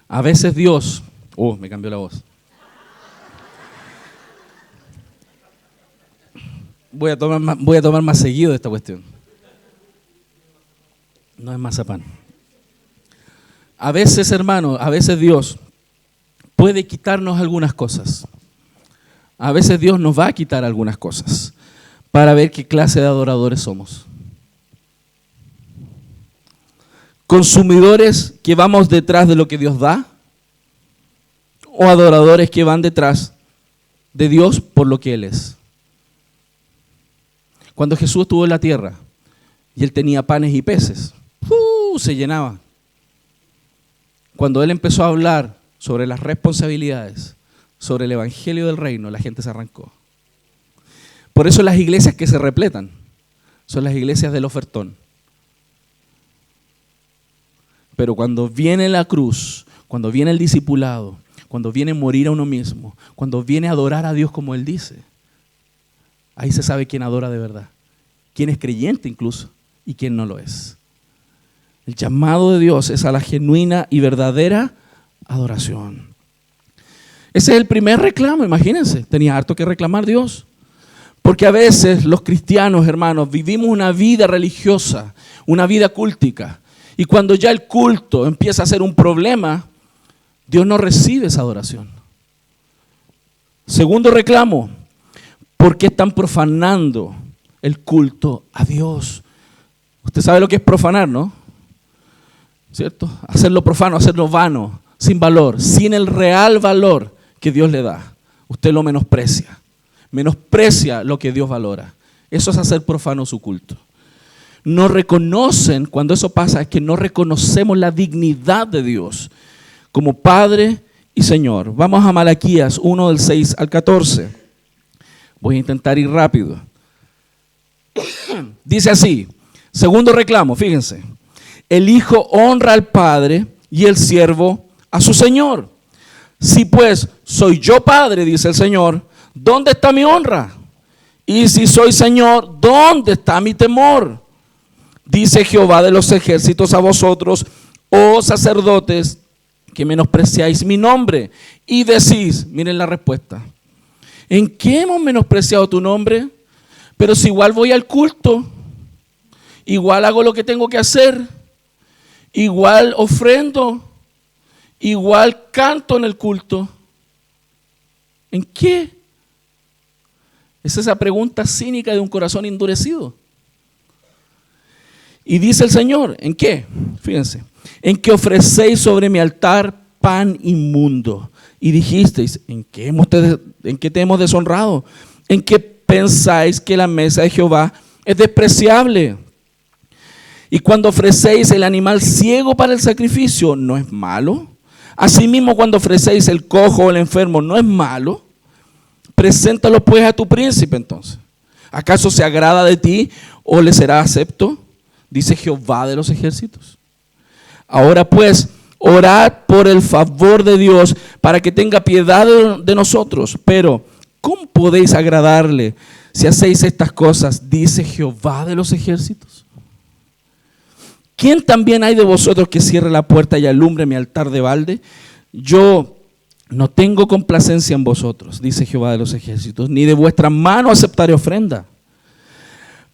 A veces Dios... me cambió la voz. Voy a tomar más seguido esta cuestión. No es mazapán. A veces, hermano, a veces Dios puede quitarnos algunas cosas. A veces Dios nos va a quitar algunas cosas para ver qué clase de adoradores somos. Consumidores que vamos detrás de lo que Dios da, o adoradores que van detrás de Dios por lo que Él es. Cuando Jesús estuvo en la tierra y Él tenía panes y peces, se llenaba. Cuando Él empezó a hablar sobre las responsabilidades, sobre el evangelio del reino, la gente se arrancó. Por eso las iglesias que se repletan son las iglesias del ofertón. Pero cuando viene la cruz, cuando viene el discipulado, cuando viene a morir a uno mismo, cuando viene a adorar a Dios como Él dice, ahí se sabe quién adora de verdad, quién es creyente incluso y quién no lo es. El llamado de Dios es a la genuina y verdadera adoración. Ese es el primer reclamo, imagínense, tenía harto que reclamar Dios. Porque a veces los cristianos, hermanos, vivimos una vida religiosa, una vida cúltica, y cuando ya el culto empieza a ser un problema, Dios no recibe esa adoración. Segundo reclamo, ¿por qué están profanando el culto a Dios? Usted sabe lo que es profanar, ¿no? ¿Cierto? Hacerlo profano, hacerlo vano, sin valor, sin el real valor que Dios le da. Usted lo menosprecia lo que Dios valora. Eso es hacer profano su culto. No reconocen, cuando eso pasa, es que no reconocemos la dignidad de Dios como Padre y Señor. Vamos a Malaquías 1 del 6 al 14. Voy a intentar ir rápido. Dice así, segundo reclamo, fíjense. El hijo honra al padre y el siervo a su señor. Si pues soy yo padre, dice el Señor, ¿dónde está mi honra? Y si soy señor, ¿dónde está mi temor? Dice Jehová de los ejércitos a vosotros, oh sacerdotes, que menospreciáis mi nombre. Y decís, miren la respuesta, ¿en qué hemos menospreciado tu nombre? Pero si igual voy al culto, igual hago lo que tengo que hacer, igual ofrendo, igual canto en el culto. ¿En qué? Es esa pregunta cínica de un corazón endurecido. Y dice el Señor, ¿en qué? Fíjense, en que ofrecéis sobre mi altar pan inmundo. Y dijisteis, ¿en qué te hemos deshonrado? ¿En qué pensáis que la mesa de Jehová es despreciable? Y cuando ofrecéis el animal ciego para el sacrificio, ¿no es malo? Asimismo, cuando ofrecéis el cojo o el enfermo, ¿no es malo? Preséntalo pues a tu príncipe entonces. ¿Acaso se agrada de ti o le será acepto? Dice Jehová de los ejércitos. Ahora pues, orad por el favor de Dios para que tenga piedad de nosotros. Pero, ¿cómo podéis agradarle si hacéis estas cosas? Dice Jehová de los ejércitos. ¿Quién también hay de vosotros que cierre la puerta y alumbre mi altar de balde? Yo no tengo complacencia en vosotros, dice Jehová de los ejércitos, ni de vuestra mano aceptaré ofrenda.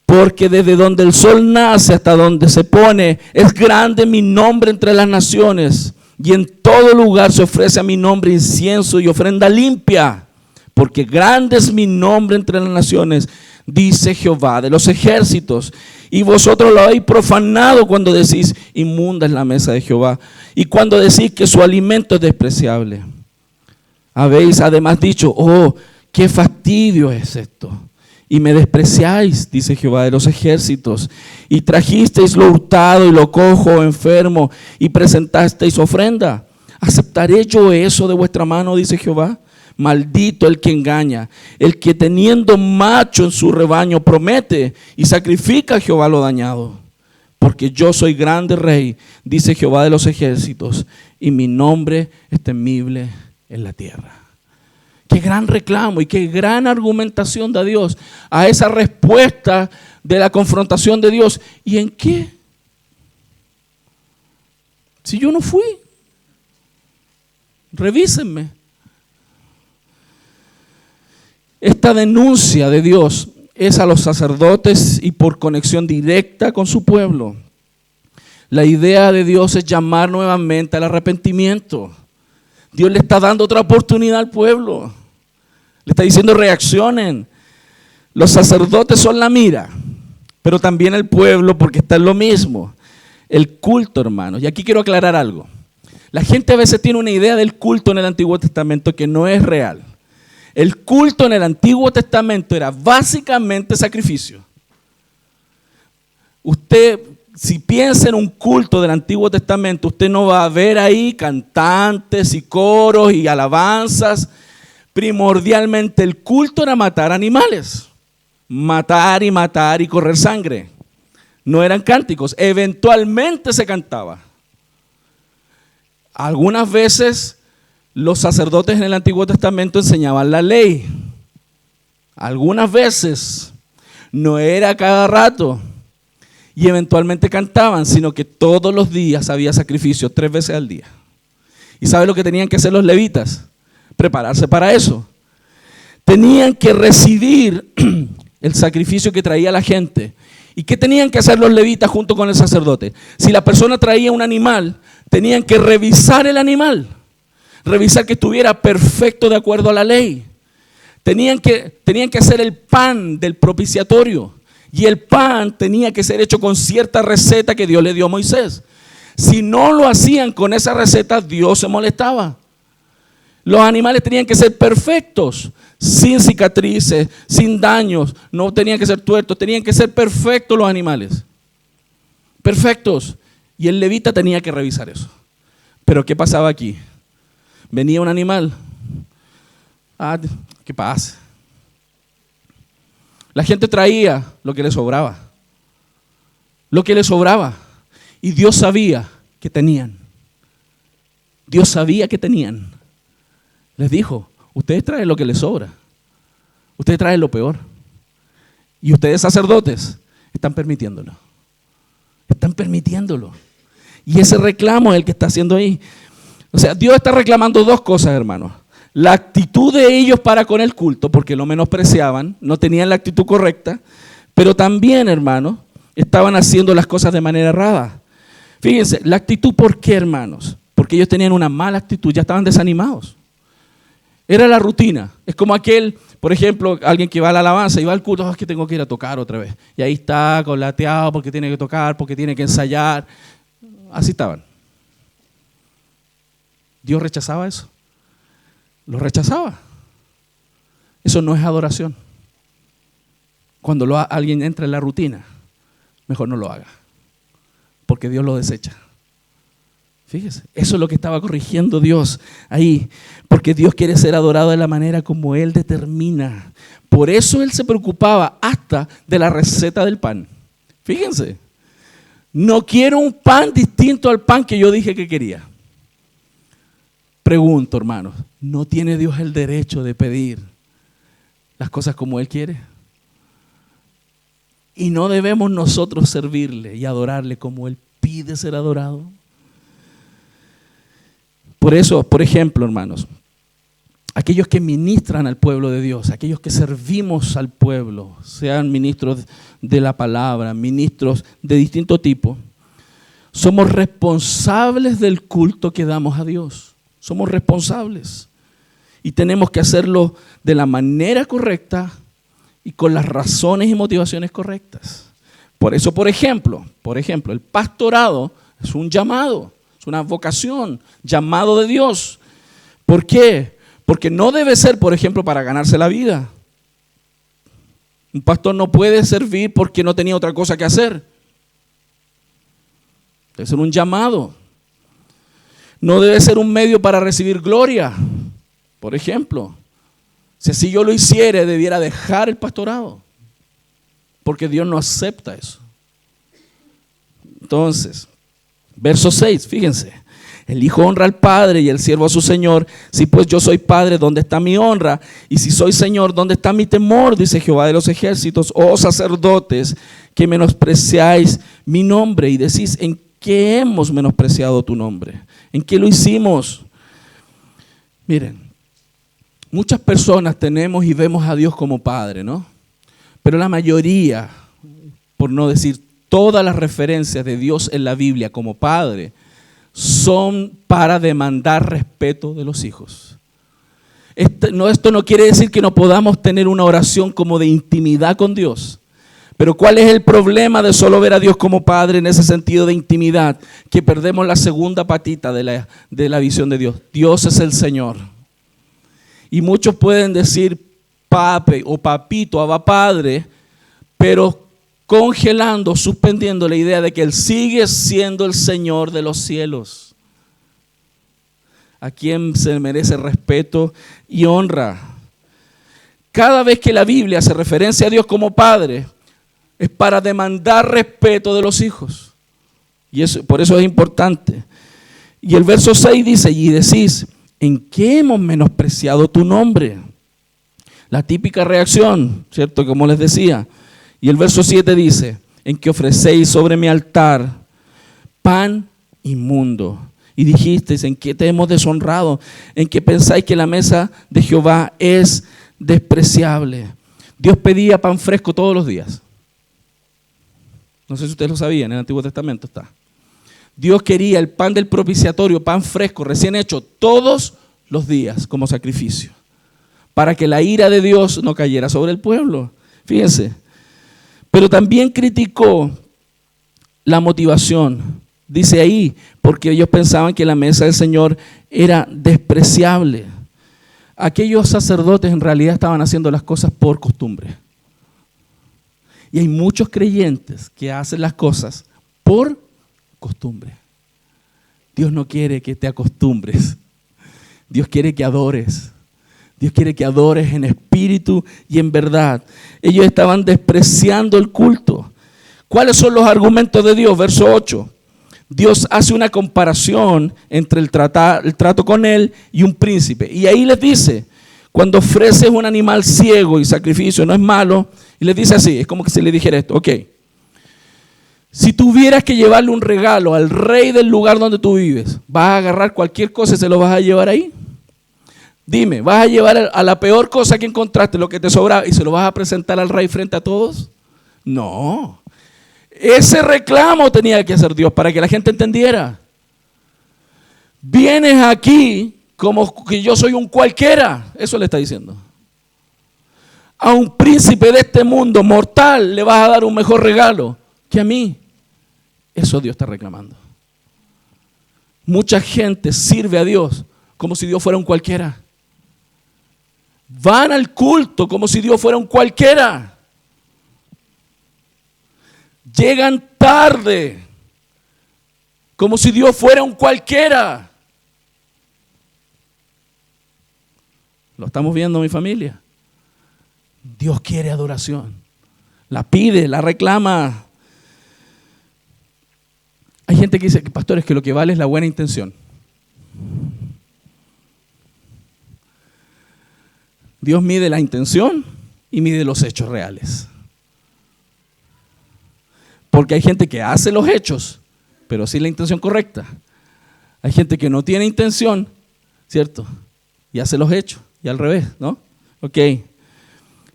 Porque desde donde el sol nace hasta donde se pone, es grande mi nombre entre las naciones. Y en todo lugar se ofrece a mi nombre incienso y ofrenda limpia. Porque grande es mi nombre entre las naciones, dice Jehová de los ejércitos. Y vosotros lo habéis profanado cuando decís, inmunda es la mesa de Jehová. Y cuando decís que su alimento es despreciable. Habéis además dicho, oh, qué fastidio es esto. Y me despreciáis, dice Jehová de los ejércitos. Y trajisteis lo hurtado y lo cojo enfermo y presentasteis ofrenda. ¿Aceptaré yo eso de vuestra mano, dice Jehová? Maldito el que engaña, el que teniendo macho en su rebaño promete y sacrifica a Jehová lo dañado. Porque yo soy grande rey, dice Jehová de los ejércitos, y mi nombre es temible en la tierra. Qué gran reclamo y qué gran argumentación da Dios a esa respuesta de la confrontación de Dios. ¿Y en qué? Si yo no fui, revísenme. Esta denuncia de Dios es a los sacerdotes y por conexión directa con su pueblo. La idea de Dios es llamar nuevamente al arrepentimiento. Dios le está dando otra oportunidad al pueblo. Le está diciendo reaccionen. Los sacerdotes son la mira, pero también el pueblo porque está en lo mismo. El culto, hermanos. Y aquí quiero aclarar algo. La gente a veces tiene una idea del culto en el Antiguo Testamento que no es real. El culto en el Antiguo Testamento era básicamente sacrificio. Usted, si piensa en un culto del Antiguo Testamento, usted no va a ver ahí cantantes y coros y alabanzas. Primordialmente el culto era matar animales. Matar y correr sangre. No eran cánticos. Eventualmente se cantaba. Algunas veces los sacerdotes en el Antiguo Testamento enseñaban la ley. Algunas veces, no era cada rato, y eventualmente cantaban, sino que todos los días había sacrificio, 3 veces al día. ¿Y sabe lo que tenían que hacer los levitas? Prepararse para eso. Tenían que recibir el sacrificio que traía la gente. ¿Y qué tenían que hacer los levitas junto con el sacerdote? Si la persona traía un animal, tenían que revisar el animal. Revisar que estuviera perfecto de acuerdo a la ley. Tenían que hacer el pan del propiciatorio. Y el pan tenía que ser hecho con cierta receta que Dios le dio a Moisés. Si no lo hacían con esa receta, Dios se molestaba. Los animales tenían que ser perfectos, sin cicatrices, sin daños. No tenían que ser tuertos, tenían que ser perfectos los animales. Perfectos. Y el levita tenía que revisar eso. Pero ¿qué pasaba aquí? Venía un animal. ¿Qué pasa? La gente traía lo que le sobraba. Lo que le sobraba. Y Dios sabía que tenían. Dios sabía que tenían. Les dijo, ustedes traen lo que les sobra. Ustedes traen lo peor. Y ustedes sacerdotes están permitiéndolo. Están permitiéndolo. Y ese reclamo es el que está haciendo ahí. O sea, Dios está reclamando 2 cosas, hermanos. La actitud de ellos para con el culto, porque lo menospreciaban, no tenían la actitud correcta, pero también, hermanos, estaban haciendo las cosas de manera errada. Fíjense, la actitud, ¿por qué, hermanos? Porque ellos tenían una mala actitud, ya estaban desanimados. Era la rutina. Es como aquel, por ejemplo, alguien que va a la alabanza y va al culto, es que tengo que ir a tocar otra vez. Y ahí está, colateado, porque tiene que tocar, porque tiene que ensayar. Así estaban. Dios rechazaba eso. Lo rechazaba. Eso no es adoración. Cuando alguien entra en la rutina, mejor no lo haga, porque Dios lo desecha. Fíjese, eso es lo que estaba corrigiendo Dios ahí, porque Dios quiere ser adorado de la manera como Él determina. Por eso Él se preocupaba hasta de la receta del pan. Fíjense, no quiero un pan distinto al pan que yo dije que quería. Pregunto, hermanos, ¿no tiene Dios el derecho de pedir las cosas como Él quiere? ¿Y no debemos nosotros servirle y adorarle como Él pide ser adorado? Por eso, por ejemplo, hermanos, aquellos que ministran al pueblo de Dios, aquellos que servimos al pueblo, sean ministros de la palabra, ministros de distinto tipo, somos responsables del culto que damos a Dios. Somos responsables y tenemos que hacerlo de la manera correcta y con las razones y motivaciones correctas. Por eso, por ejemplo, el pastorado es un llamado, es una vocación, llamado de Dios. ¿Por qué? Porque no debe ser, por ejemplo, para ganarse la vida. Un pastor no puede servir porque no tenía otra cosa que hacer. Debe ser un llamado. No debe ser un medio para recibir gloria, por ejemplo. Si así yo lo hiciera, debiera dejar el pastorado. Porque Dios no acepta eso. Entonces, verso 6, fíjense. El hijo honra al padre y el siervo a su señor. Si pues yo soy padre, ¿dónde está mi honra? Y si soy señor, ¿dónde está mi temor? Dice Jehová de los ejércitos. Oh sacerdotes, que menospreciáis mi nombre y decís, ¿en qué hemos menospreciado tu nombre? ¿En qué lo hicimos? Miren, muchas personas tenemos y vemos a Dios como Padre, ¿no? Pero la mayoría, por no decir todas las referencias de Dios en la Biblia como Padre, son para demandar respeto de los hijos. Esto no quiere decir que no podamos tener una oración como de intimidad con Dios. Pero ¿cuál es el problema de solo ver a Dios como Padre en ese sentido de intimidad? Que perdemos la segunda patita de la visión de Dios. Dios es el Señor. Y muchos pueden decir pape o papito, abba Padre, pero congelando, suspendiendo la idea de que Él sigue siendo el Señor de los cielos, a quien se merece respeto y honra. Cada vez que la Biblia hace referencia a Dios como Padre, es para demandar respeto de los hijos. Y por eso es importante. Y el verso 6 dice, y decís, ¿en qué hemos menospreciado tu nombre? La típica reacción, ¿cierto? Como les decía. Y el verso 7 dice, en que ofrecéis sobre mi altar pan inmundo. Y dijisteis, ¿en qué te hemos deshonrado? ¿En que pensáis que la mesa de Jehová es despreciable? Dios pedía pan fresco todos los días. No sé si ustedes lo sabían, en el Antiguo Testamento está. Dios quería el pan del propiciatorio, pan fresco, recién hecho, todos los días como sacrificio, para que la ira de Dios no cayera sobre el pueblo. Fíjense. Pero también criticó la motivación. Dice ahí, porque ellos pensaban que la mesa del Señor era despreciable. Aquellos sacerdotes en realidad estaban haciendo las cosas por costumbre. Y hay muchos creyentes que hacen las cosas por costumbre. Dios no quiere que te acostumbres. Dios quiere que adores. Dios quiere que adores en espíritu y en verdad. Ellos estaban despreciando el culto. ¿Cuáles son los argumentos de Dios? Verso 8. Dios hace una comparación entre el trato con él y un príncipe. Y ahí les dice, cuando ofreces un animal ciego y sacrificio, no es malo. Y les dice así, es como que si le dijera esto, ok. Si tuvieras que llevarle un regalo al rey del lugar donde tú vives, ¿vas a agarrar cualquier cosa y se lo vas a llevar ahí? Dime, ¿vas a llevar a la peor cosa que encontraste, lo que te sobra, y se lo vas a presentar al rey frente a todos? No. Ese reclamo tenía que hacer Dios para que la gente entendiera. Vienes aquí como que yo soy un cualquiera. Eso le está diciendo. A un príncipe de este mundo mortal le vas a dar un mejor regalo que a mí. Eso Dios está reclamando. Mucha gente sirve a Dios como si Dios fuera un cualquiera. Van al culto como si Dios fuera un cualquiera. Llegan tarde como si Dios fuera un cualquiera. Lo estamos viendo, mi familia. Dios quiere adoración. La pide, la reclama. Hay gente que dice, pastores, que lo que vale es la buena intención. Dios mide la intención y mide los hechos reales. Porque hay gente que hace los hechos, pero sin la intención correcta. Hay gente que no tiene intención, ¿cierto? Y hace los hechos, y al revés, ¿no? Ok.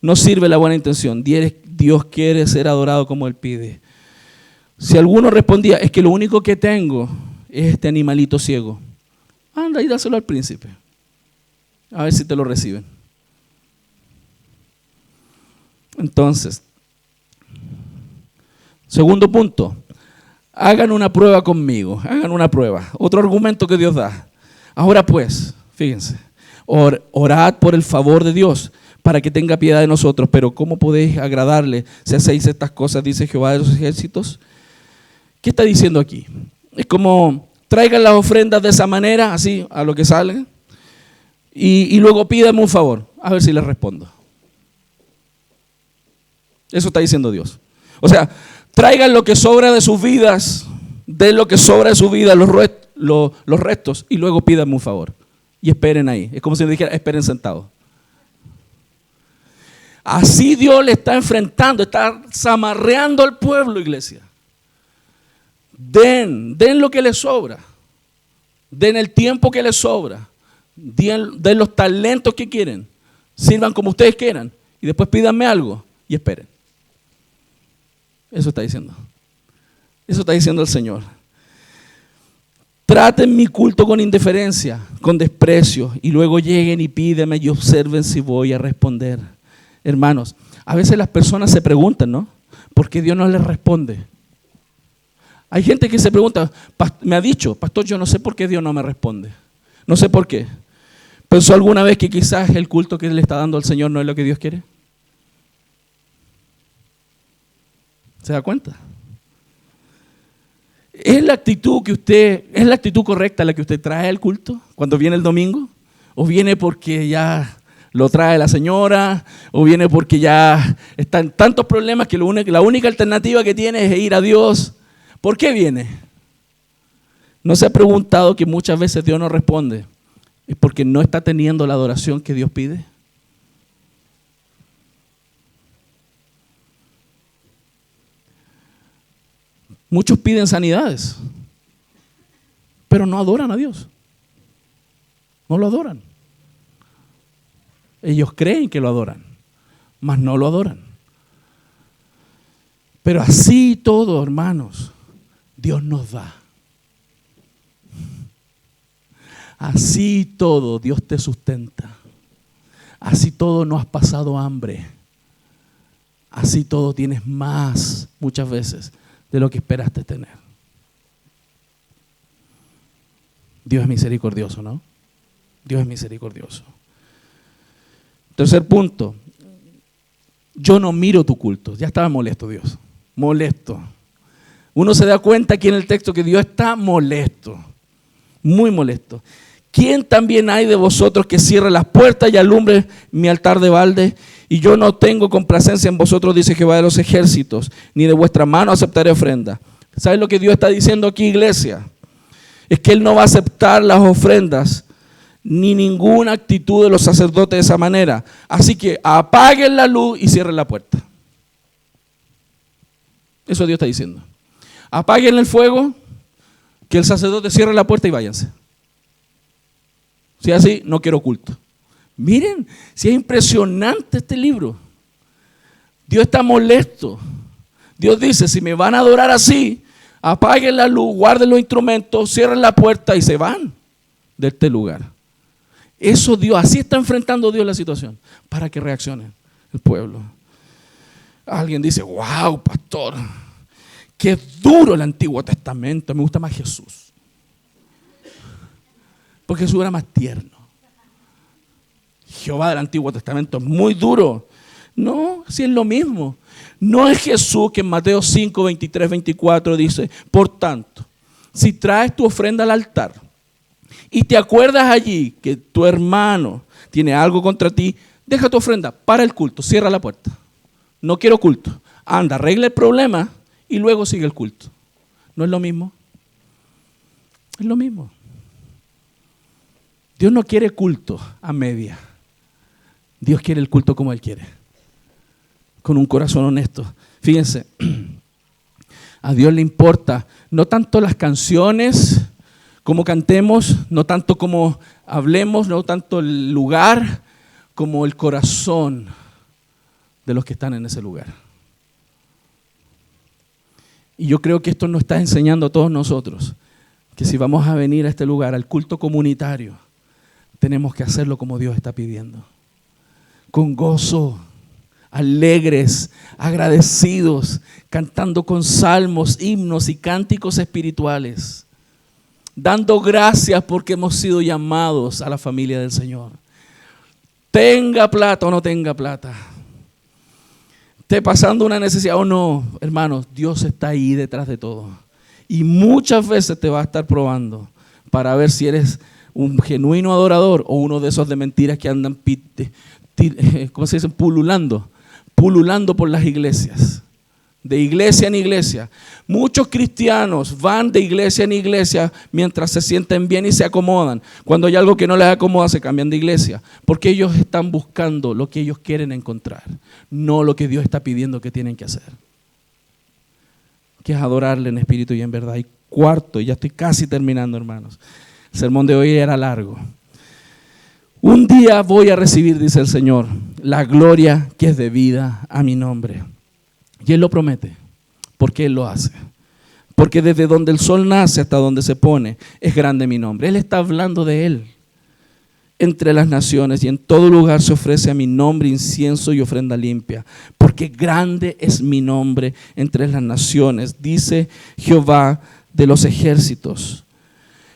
No sirve la buena intención. Dios quiere ser adorado como Él pide. Si alguno respondía, es que lo único que tengo es este animalito ciego, anda y dáselo al príncipe. A ver si te lo reciben. Entonces, segundo punto, hagan una prueba conmigo, hagan una prueba. Otro argumento que Dios da. Ahora pues, fíjense, orad por el favor de Dios para que tenga piedad de nosotros. Pero ¿cómo podéis agradarle si hacéis estas cosas? Dice Jehová de los ejércitos. ¿Qué está diciendo aquí? Es como traigan las ofrendas de esa manera, así, a lo que salen. y luego pídame un favor, a ver si le respondo. Eso está diciendo Dios. O sea, traigan lo que sobra de sus vidas, den lo que sobra de su vida, los restos, y luego pídame un favor. Y esperen ahí. Es como si le dijera, esperen sentados. Así Dios le está enfrentando, está zamarreando al pueblo, iglesia. Den lo que les sobra. Den el tiempo que les sobra. Den los talentos que quieren. Sirvan como ustedes quieran. Y después pídanme algo y esperen. Eso está diciendo. Eso está diciendo el Señor. Traten mi culto con indiferencia, con desprecio, y luego lleguen y pídenme y observen si voy a responder. Hermanos, a veces las personas se preguntan, ¿no? ¿Por qué Dios no les responde? Hay gente que se pregunta, me ha dicho, pastor, yo no sé por qué Dios no me responde. No sé por qué. ¿Pensó alguna vez que quizás el culto que le está dando al Señor no es lo que Dios quiere? ¿Se da cuenta? ¿Es la actitud correcta la que usted trae al culto cuando viene el domingo? ¿O viene porque ya lo trae la señora? ¿O viene porque ya están tantos problemas que la única alternativa que tiene es ir a Dios? ¿Por qué viene? ¿No se ha preguntado que muchas veces Dios no responde? ¿Es porque no está teniendo la adoración que Dios pide? Muchos piden sanidades, pero no adoran a Dios. No lo adoran. Ellos creen que lo adoran, mas no lo adoran. Pero así todo, hermanos, Dios nos da. Así todo, Dios te sustenta. Así todo, no has pasado hambre. Así todo, tienes más, muchas veces, de lo que esperaste tener. Dios es misericordioso, ¿no? Dios es misericordioso. Tercer punto. Yo no miro tu culto. Ya estaba molesto Dios. Molesto. Uno se da cuenta aquí en el texto que Dios está molesto. Muy molesto. ¿Quién también hay de vosotros que cierre las puertas y alumbre mi altar de balde? Y yo no tengo complacencia en vosotros, dice Jehová de los ejércitos, ni de vuestra mano aceptaré ofrenda. ¿Sabes lo que Dios está diciendo aquí, iglesia? Es que Él no va a aceptar las ofrendas ni ninguna actitud de los sacerdotes de esa manera. Así que apaguen la luz y cierren la puerta. Eso Dios está diciendo. Apaguen el fuego, que el sacerdote cierre la puerta y váyanse. Si es así, no quiero culto. Miren, si es impresionante este libro. Dios está molesto. Dios dice, si me van a adorar así, apaguen la luz, guarden los instrumentos, cierren la puerta y se van de este lugar. Eso Dios, así está enfrentando Dios la situación, para que reaccione el pueblo. Alguien dice, wow, pastor, qué duro el Antiguo Testamento, me gusta más Jesús. Porque Jesús era más tierno. Jehová del Antiguo Testamento es muy duro. No, si es lo mismo. No es Jesús que en Mateo 5, 23, 24 dice, por tanto, si traes tu ofrenda al altar y te acuerdas allí que tu hermano tiene algo contra ti, deja tu ofrenda para el culto, cierra la puerta. No quiero culto. Anda, arregla el problema y luego sigue el culto. ¿No es lo mismo? Es lo mismo. Dios no quiere culto a media. Dios quiere el culto como Él quiere. Con un corazón honesto. Fíjense, a Dios le importa no tanto las canciones, como cantemos, no tanto como hablemos, no tanto el lugar, como el corazón de los que están en ese lugar. Y yo creo que esto nos está enseñando a todos nosotros, que si vamos a venir a este lugar, al culto comunitario, tenemos que hacerlo como Dios está pidiendo. Con gozo, alegres, agradecidos, cantando con salmos, himnos y cánticos espirituales, dando gracias porque hemos sido llamados a la familia del Señor. Tenga plata o no tenga plata, esté pasando una necesidad o no, hermanos, Dios está ahí detrás de todo. Y muchas veces te va a estar probando para ver si eres un genuino adorador o uno de esos de mentiras que andan, ¿cómo se dice? Pululando por las iglesias, de iglesia en iglesia. Muchos cristianos van de iglesia en iglesia mientras se sienten bien y se acomodan. Cuando hay algo que no les acomoda, se cambian de iglesia, porque ellos están buscando lo que ellos quieren encontrar, no lo que Dios está pidiendo que tienen que hacer, que es adorarle en espíritu y en verdad. Y cuarto, y ya estoy casi terminando, hermanos. El sermón de hoy era largo. Un día voy a recibir, dice el Señor, la gloria que es debida a mi nombre. Y Él lo promete, porque Él lo hace. Porque desde donde el sol nace hasta donde se pone, es grande mi nombre. Él está hablando de Él entre las naciones, y en todo lugar se ofrece a mi nombre incienso y ofrenda limpia, porque grande es mi nombre entre las naciones, dice Jehová de los ejércitos.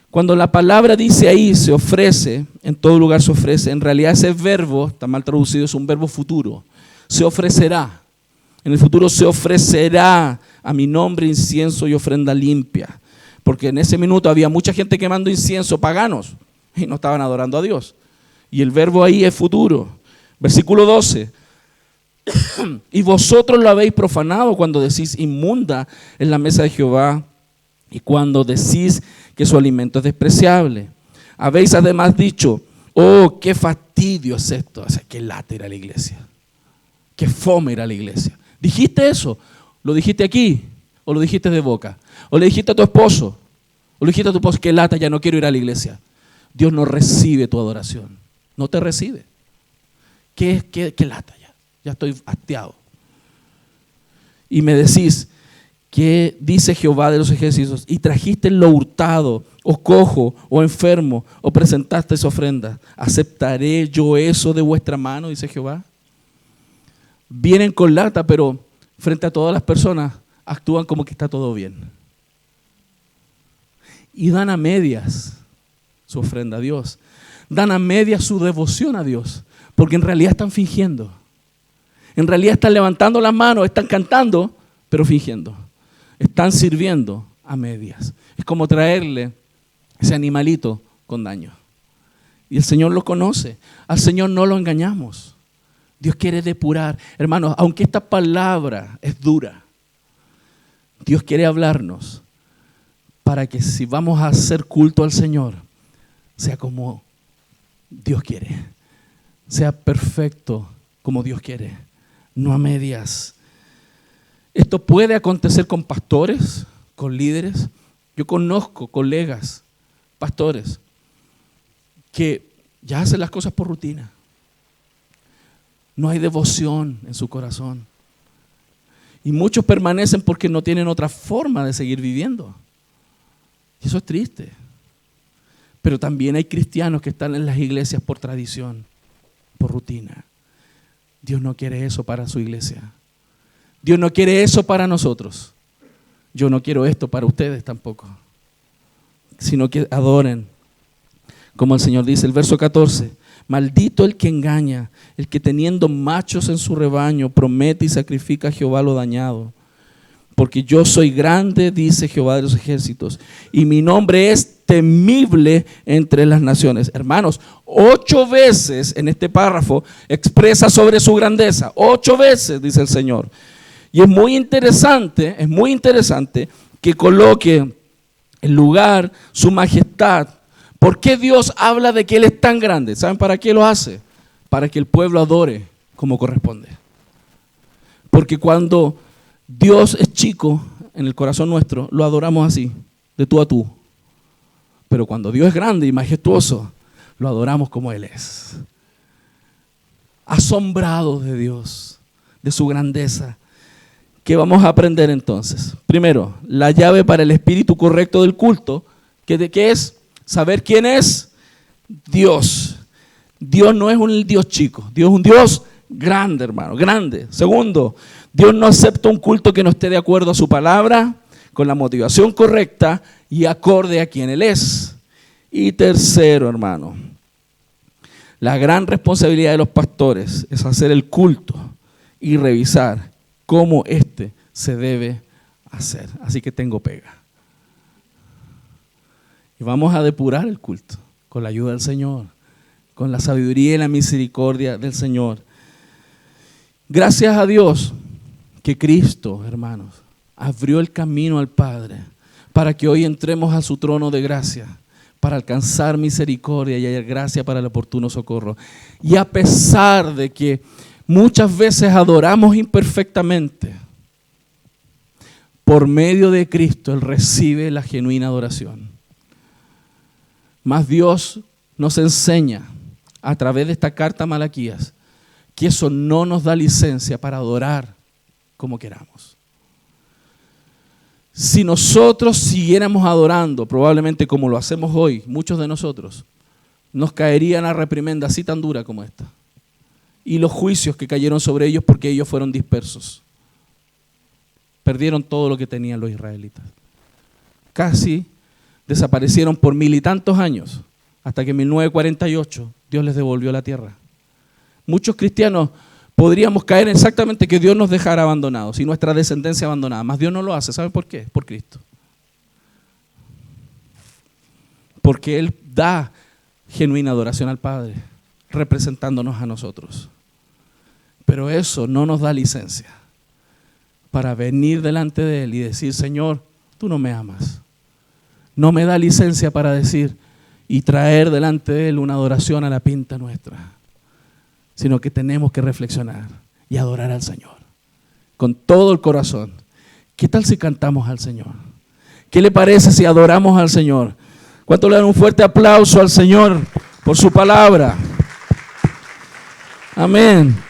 Cuando la palabra dice ahí, se ofrece, en todo lugar se ofrece, en realidad ese verbo, está mal traducido, es un verbo futuro. Se ofrecerá. En el futuro se ofrecerá a mi nombre incienso y ofrenda limpia. Porque en ese minuto había mucha gente quemando incienso, paganos, y no estaban adorando a Dios. Y el verbo ahí es futuro. Versículo 12. Y vosotros lo habéis profanado cuando decís inmunda en la mesa de Jehová, y cuando decís que su alimento es despreciable. Habéis además dicho, oh, qué fastidio es esto. O sea, qué lata ir a la iglesia. Qué fome ir a la iglesia. ¿Dijiste eso? ¿Lo dijiste aquí? ¿O lo dijiste de boca? ¿O le dijiste a tu esposo? ¿O le dijiste a tu esposo, qué lata, ya no quiero ir a la iglesia? Dios no recibe tu adoración. No te recibe. ¿Qué lata ya? Ya estoy hastiado. Y me decís, ¿qué dice Jehová de los ejércitos? Y trajiste lo hurtado, o cojo, o enfermo, o presentaste esa ofrenda. ¿Aceptaré yo eso de vuestra mano? Dice Jehová. Vienen con lata, pero frente a todas las personas actúan como que está todo bien. Y dan a medias su ofrenda a Dios. Dan a medias su devoción a Dios, porque en realidad están fingiendo. En realidad están levantando las manos, están cantando, pero fingiendo. Están sirviendo a medias. Es como traerle ese animalito con daño. Y el Señor lo conoce. Al Señor no lo engañamos. Dios quiere depurar. Hermanos, aunque esta palabra es dura, Dios quiere hablarnos para que si vamos a hacer culto al Señor, sea como Dios quiere. Sea perfecto como Dios quiere, no a medias. Esto puede acontecer con pastores, con líderes. Yo conozco colegas, pastores, que ya hacen las cosas por rutina. No hay devoción en su corazón. Y muchos permanecen porque no tienen otra forma de seguir viviendo. Y eso es triste. Pero también hay cristianos que están en las iglesias por tradición, por rutina. Dios no quiere eso para su iglesia. Dios no quiere eso para nosotros. Yo no quiero esto para ustedes tampoco. Sino que adoren, como el Señor dice, el verso 14. Maldito el que engaña, el que teniendo machos en su rebaño promete y sacrifica a Jehová lo dañado. Porque yo soy grande, dice Jehová de los ejércitos, y mi nombre es temible entre las naciones. Hermanos, 8 veces en este párrafo expresa sobre su grandeza. 8 veces, dice el Señor. Y es muy interesante que coloque en lugar su majestad. ¿Por qué Dios habla de que Él es tan grande? ¿Saben para qué lo hace? Para que el pueblo adore como corresponde. Porque cuando Dios es chico en el corazón nuestro, lo adoramos así, de tú a tú. Pero cuando Dios es grande y majestuoso, lo adoramos como Él es. Asombrados de Dios, de su grandeza. ¿Qué vamos a aprender entonces? Primero, la llave para el espíritu correcto del culto, ¿qué es? Saber quién es Dios. Dios no es un Dios chico, Dios es un Dios grande, hermano, grande. Segundo, Dios no acepta un culto que no esté de acuerdo a su palabra, con la motivación correcta y acorde a quien Él es. Y tercero, hermano, la gran responsabilidad de los pastores es hacer el culto y revisar cómo éste se debe hacer. Así que tengo pega. Y vamos a depurar el culto. con la ayuda del Señor, con la sabiduría y la misericordia del Señor. Gracias a Dios que Cristo, hermanos, abrió el camino al Padre para que hoy entremos a su trono de gracia, para alcanzar misericordia y hallar gracia para el oportuno socorro. Y a pesar de que muchas veces adoramos imperfectamente, por medio de Cristo Él recibe la genuina adoración. Mas Dios nos enseña a través de esta carta a Malaquías que eso no nos da licencia para adorar como queramos. Si nosotros siguiéramos adorando, probablemente como lo hacemos hoy, muchos de nosotros, nos caería una reprimenda así tan dura como esta. Y los juicios que cayeron sobre ellos porque ellos fueron dispersos. Perdieron todo lo que tenían los israelitas. Casi desaparecieron por 1000 y tantos años, hasta que en 1948 Dios les devolvió la tierra. Muchos cristianos podríamos caer exactamente que Dios nos dejara abandonados y nuestra descendencia abandonada, mas Dios no lo hace. ¿Saben por qué? Por Cristo. Porque Él da genuina adoración al Padre, representándonos a nosotros. Pero eso no nos da licencia para venir delante de Él y decir, Señor, tú no me amas. No me da licencia para decir y traer delante de Él una adoración a la pinta nuestra, sino que tenemos que reflexionar y adorar al Señor con todo el corazón. ¿Qué tal si cantamos al Señor? ¿Qué le parece si adoramos al Señor? ¿Cuánto le dan un fuerte aplauso al Señor por su palabra? Amén.